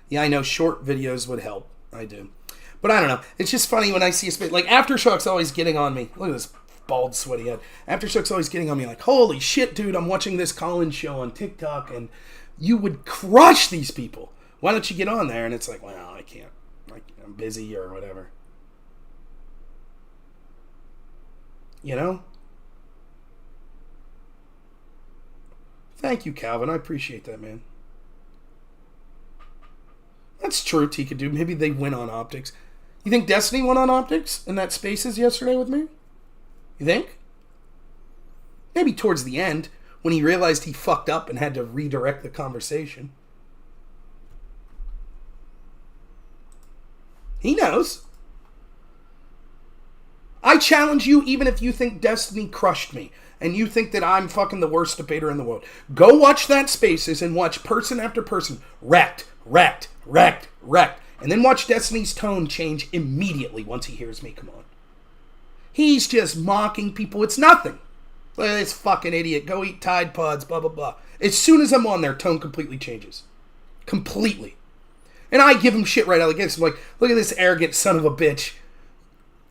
Yeah, I know short videos would help. I do. But I don't know. It's just funny when I see a space. Like, Aftershock's always getting on me. Look at this bald, sweaty head. Aftershock's always getting on me like, holy shit, dude, I'm watching this Colin show on TikTok, and you would crush these people. Why don't you get on there? And it's like, well, I can't. I'm busy or whatever. You know? Thank you, Calvin. I appreciate that, man. That's true, Tika Dude. Maybe they win on optics. You think Destiny won on optics in that Spaces yesterday with me? You think? Maybe towards the end, when he realized he fucked up and had to redirect the conversation. He knows. I challenge you, even if you think Destiny crushed me and you think that I'm fucking the worst debater in the world. Go watch that Spaces and watch person after person wrecked. And then watch Destiny's tone change immediately once he hears me come on. He's just mocking people. It's nothing. This fucking idiot. Go eat Tide Pods, blah, blah, blah. As soon as I'm on there, tone completely changes. Completely. And I give him shit right out of the gate. I'm like, look at this arrogant son of a bitch.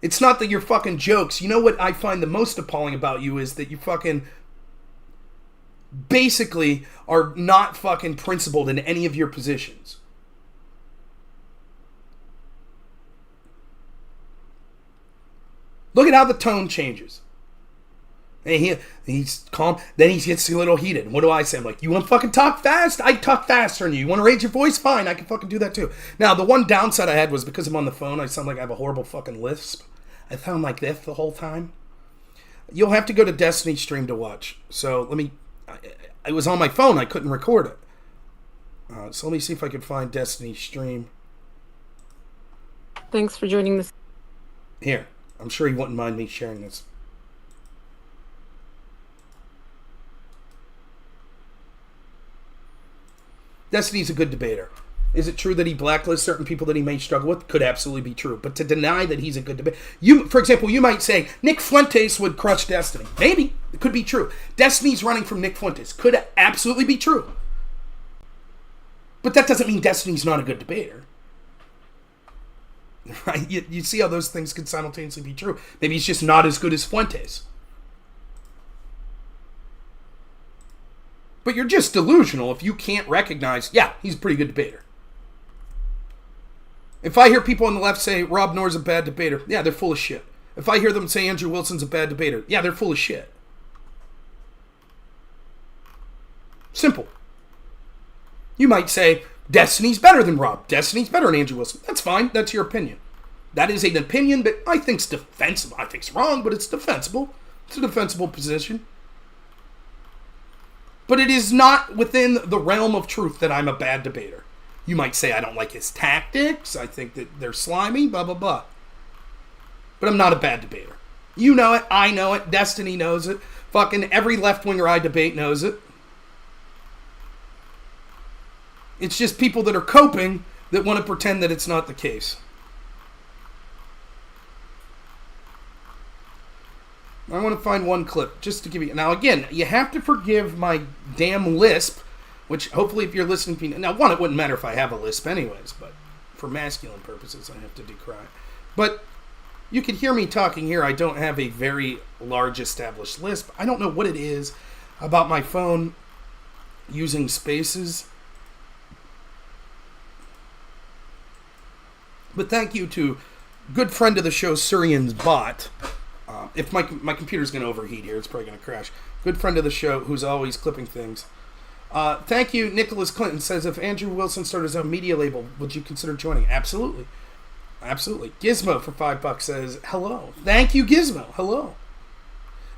It's not that you're fucking jokes. You know what I find the most appalling about you is that you fucking basically are not fucking principled in any of your positions. Look at how the tone changes. And he's calm. Then he gets a little heated. What do I say? I'm like, you want to fucking talk fast? I talk faster than you. You want to raise your voice? Fine, I can fucking do that too. Now, the one downside I had was because I'm on the phone, I sound like I have a horrible fucking lisp. I sound like this the whole time. You'll have to go to Destiny stream to watch. So I was on my phone. I couldn't record it. So let me see if I can find Destiny stream. Thanks for joining this. Here. I'm sure he wouldn't mind me sharing this. Destiny's a good debater. Is it true that he blacklists certain people that he may struggle with? Could absolutely be true. But to deny that he's a good debater... For example, you might say, Nick Fuentes would crush Destiny. Maybe. It could be true. Destiny's running from Nick Fuentes. Could absolutely be true. But that doesn't mean Destiny's not a good debater. Right? You see how those things could simultaneously be true. Maybe he's just not as good as Fuentes. But you're just delusional if you can't recognize, yeah, he's a pretty good debater. If I hear people on the left say Rob Noor's a bad debater, yeah, they're full of shit. If I hear them say Andrew Wilson's a bad debater, yeah, they're full of shit. Simple. You might say, Destiny's better than Rob. Destiny's better than Andrew Wilson. That's fine. That's your opinion. That is an opinion that I think's defensible. I think's wrong, but it's defensible. It's a defensible position. But it is not within the realm of truth that I'm a bad debater. You might say I don't like his tactics. I think that they're slimy, blah, blah, blah. But I'm not a bad debater. You know it. I know it. Destiny knows it. Fucking every left-winger I debate knows it. It's just people that are coping that want to pretend that it's not the case. I want to find one clip just to give you... Now, again, you have to forgive my damn lisp, which hopefully if you're listening to me... Now, one, it wouldn't matter if I have a lisp anyways, but for masculine purposes, I have to decry it. But you can hear me talking here. I don't have a very large established lisp. I don't know what it is about my phone using spaces. But thank you to good friend of the show, Surian's Bot. If my computer's going to overheat here, it's probably going to crash. Good friend of the show, who's always clipping things. Thank you. Nicholas Clinton says, if Andrew Wilson started his own media label, would you consider joining? Absolutely. Absolutely. Gizmo for $5 says, hello. Thank you, Gizmo. Hello.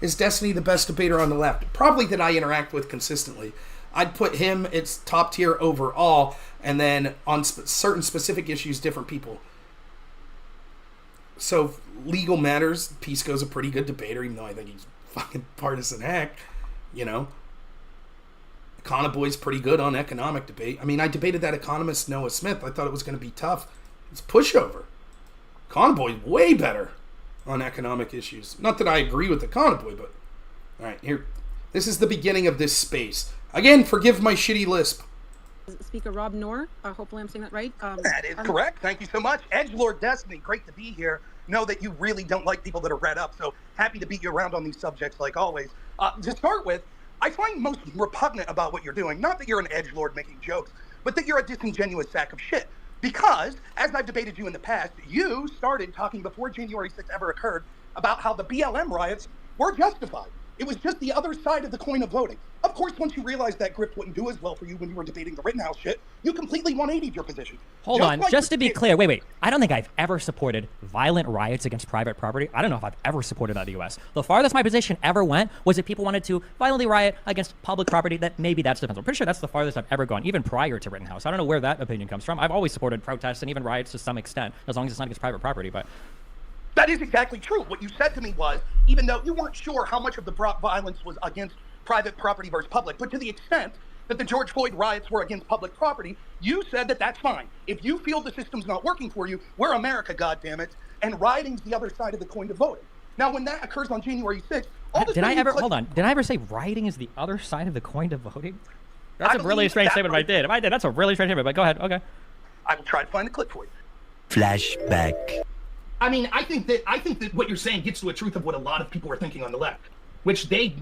Is Destiny the best debater on the left? Probably that I interact with consistently. I'd put him, it's top tier overall, and then on certain specific issues, different people. So, legal matters, Pisco's a pretty good debater, even though I think he's fucking partisan hack, you know. Econoboy's pretty good on economic debate. I mean, I debated that economist Noah Smith. I thought it was going to be tough. It's pushover. Econoboy's way better on economic issues. Not that I agree with Econoboy, but... Alright, here. This is the beginning of this space. Again, forgive my shitty lisp. Speaker Rob Noor, hopefully I'm saying that right. That is correct. Thank you so much. Edgelord Destiny, great to be here. Know that you really don't like people that are read up, so happy to beat you around on these subjects like always. To start with, I find most repugnant about what you're doing, not that you're an edgelord making jokes, but that you're a disingenuous sack of shit. Because, as I've debated you in the past, you started talking before January 6th ever occurred about how the BLM riots were justified. It was just the other side of the coin of voting. Of course, once you realized that grift wouldn't do as well for you when you were debating the Rittenhouse shit, you completely 180'd your position. Hold on, just to be clear, wait. I don't think I've ever supported violent riots against private property. I don't know if I've ever supported that in the U.S. The farthest my position ever went was that people wanted to violently riot against public property. That maybe that's defensible. I'm pretty sure that's the farthest I've ever gone, even prior to Rittenhouse. I don't know where that opinion comes from. I've always supported protests and even riots to some extent, as long as it's not against private property. But that is exactly true. What you said to me was, even though you weren't sure how much of the violence was against private property versus public, but to the extent that the George Floyd riots were against public property, you said that that's fine. If you feel the system's not working for you, we're America, goddammit, and rioting's the other side of the coin to voting. Now, when that occurs on January 6th, did I ever say rioting is the other side of the coin to voting? That's a really strange statement if I did. If I did, that's a really strange statement, but go ahead, okay. I will try to find the clip for you. Flashback. I mean, I think that what you're saying gets to a truth of what a lot of people are thinking on the left, which they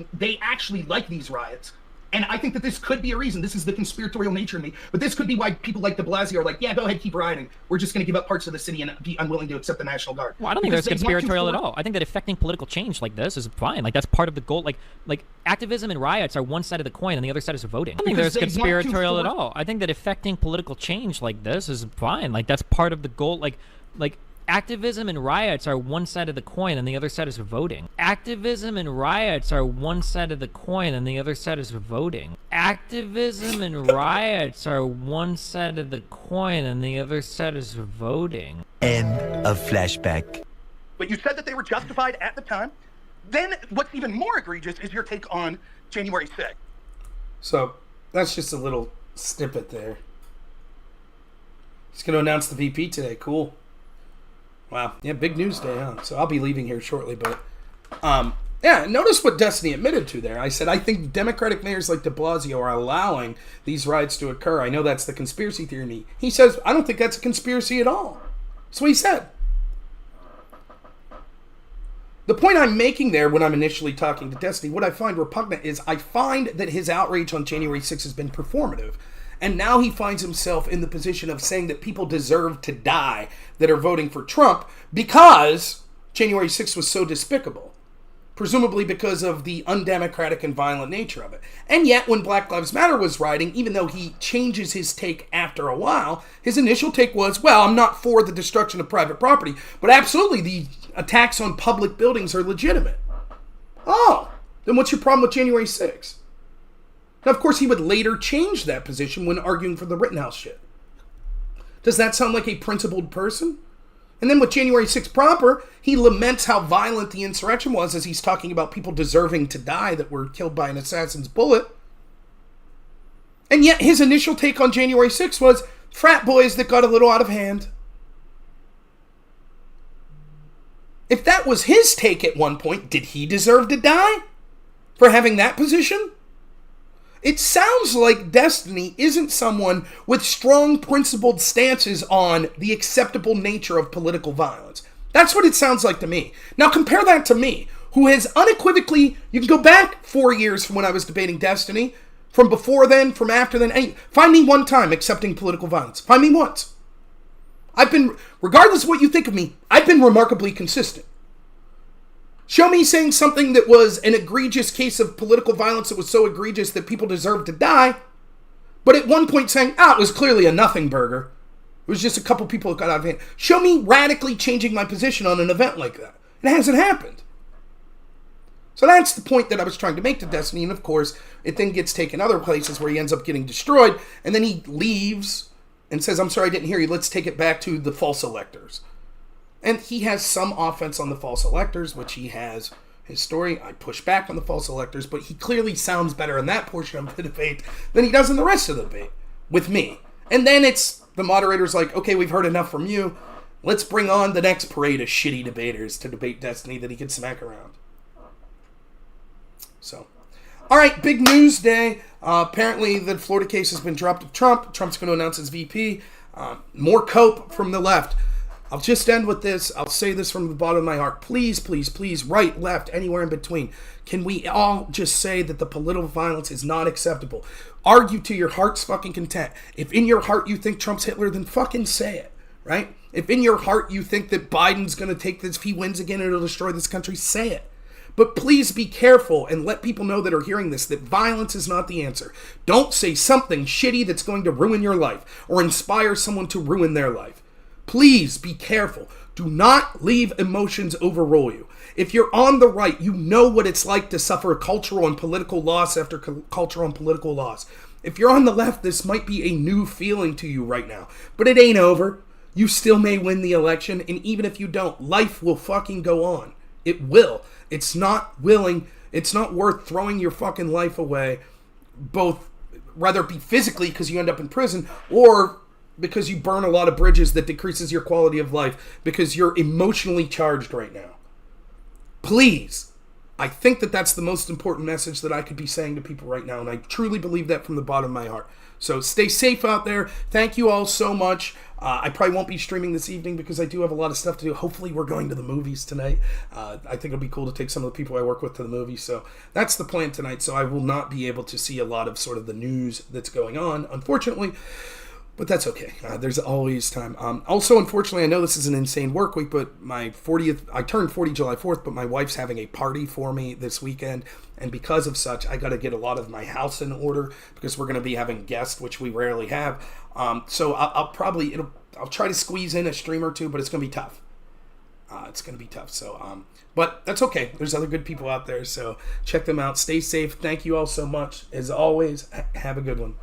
actually like these riots. And I think that this could be a reason. This is the conspiratorial nature in me. But this could be why people like de Blasio are like, yeah, go ahead, keep rioting. We're just going to give up parts of the city and be unwilling to accept the National Guard. Well, I don't think that's conspiratorial at all. I think that affecting political change like this is fine. Like, that's part of the goal. Like activism and riots are one side of the coin and the other side is voting. I don't think there's conspiratorial at all. I think that affecting political change like this is fine. Like, that's part of the goal. Like activism and riots are one side of the coin and the other side is voting. Activism and riots are one side of the coin and the other side is voting. Activism and riots are one side of the coin and the other side is voting. End of flashback. But you said that they were justified at the time. Then what's even more egregious is your take on January 6th. So that's just a little snippet there. He's going to announce the VP today. Cool. Wow. Yeah, big news day, huh? So I'll be leaving here shortly, but yeah, notice what Destiny admitted to there. I said, I think Democratic mayors like de Blasio are allowing these riots to occur. I know that's the conspiracy theory in me. He says, I don't think that's a conspiracy at all. That's what he said. The point I'm making there when I'm initially talking to Destiny, what I find repugnant is I find that his outrage on January 6th has been performative. And now he finds himself in the position of saying that people deserve to die that are voting for Trump because January 6th was so despicable. Presumably because of the undemocratic and violent nature of it. And yet, when Black Lives Matter was rioting, even though he changes his take after a while, his initial take was, well, I'm not for the destruction of private property, but absolutely the attacks on public buildings are legitimate. Oh, then what's your problem with January 6th? Now, of course, he would later change that position when arguing for the Rittenhouse shit. Does that sound like a principled person? And then with January 6th proper, he laments how violent the insurrection was as he's talking about people deserving to die that were killed by an assassin's bullet. And yet his initial take on January 6th was frat boys that got a little out of hand. If that was his take at one point, did he deserve to die for having that position? It sounds like Destiny isn't someone with strong principled stances on the acceptable nature of political violence. That's what it sounds like to me. Now compare that to me, who has unequivocally, you can go back 4 years from when I was debating Destiny, from before then, from after then, find me one time accepting political violence. Find me once. I've been, regardless of what you think of me, I've been remarkably consistent. Show me saying something that was an egregious case of political violence that was so egregious that people deserved to die, but at one point saying, it was clearly a nothing burger. It was just a couple people that got out of hand. Show me radically changing my position on an event like that. It hasn't happened. So that's the point that I was trying to make to Destiny, and of course, it then gets taken other places where he ends up getting destroyed, and then he leaves and says, I'm sorry I didn't hear you, let's take it back to the false electors. And he has some offense on the false electors, which he has his story. I push back on the false electors, but he clearly sounds better in that portion of the debate than he does in the rest of the debate with me. And then it's the moderator's like, okay, we've heard enough from you. Let's bring on the next parade of shitty debaters to debate Destiny that he can smack around. So, all right, big news day. Apparently the Florida case has been dropped of Trump. Trump's going to announce his VP. More cope from the left. I'll just end with this. I'll say this from the bottom of my heart. Please, please, please, right, left, anywhere in between. Can we all just say that the political violence is not acceptable? Argue to your heart's fucking content. If in your heart you think Trump's Hitler, then fucking say it, right? If in your heart you think that Biden's going to take this, if he wins again, it'll destroy this country, say it. But please be careful and let people know that are hearing this that violence is not the answer. Don't say something shitty that's going to ruin your life or inspire someone to ruin their life. Please be careful. Do not leave emotions overrule you. If you're on the right, you know what it's like to suffer cultural and political loss after cultural and political loss. If you're on the left, this might be a new feeling to you right now. But it ain't over. You still may win the election, and even if you don't, life will fucking go on. It will. It's not worth throwing your fucking life away, both, whether it be physically because you end up in prison, or because you burn a lot of bridges that decreases your quality of life because you're emotionally charged right now. Please. I think that that's the most important message that I could be saying to people right now, and I truly believe that from the bottom of my heart. So stay safe out there. Thank you all so much. I probably won't be streaming this evening because I do have a lot of stuff to do. Hopefully we're going to the movies tonight. I think it'll be cool to take some of the people I work with to the movies. So that's the plan tonight. So I will not be able to see a lot of sort of the news that's going on, unfortunately. But that's okay. There's always time. Also, unfortunately, I know this is an insane work week, but my 40th, I turned 40 July 4th, but my wife's having a party for me this weekend. And because of such, I got to get a lot of my house in order because we're going to be having guests, which we rarely have. So I'll try to squeeze in a stream or two, but it's going to be tough. It's going to be tough. So, but that's okay. There's other good people out there. So check them out. Stay safe. Thank you all so much. As always, have a good one.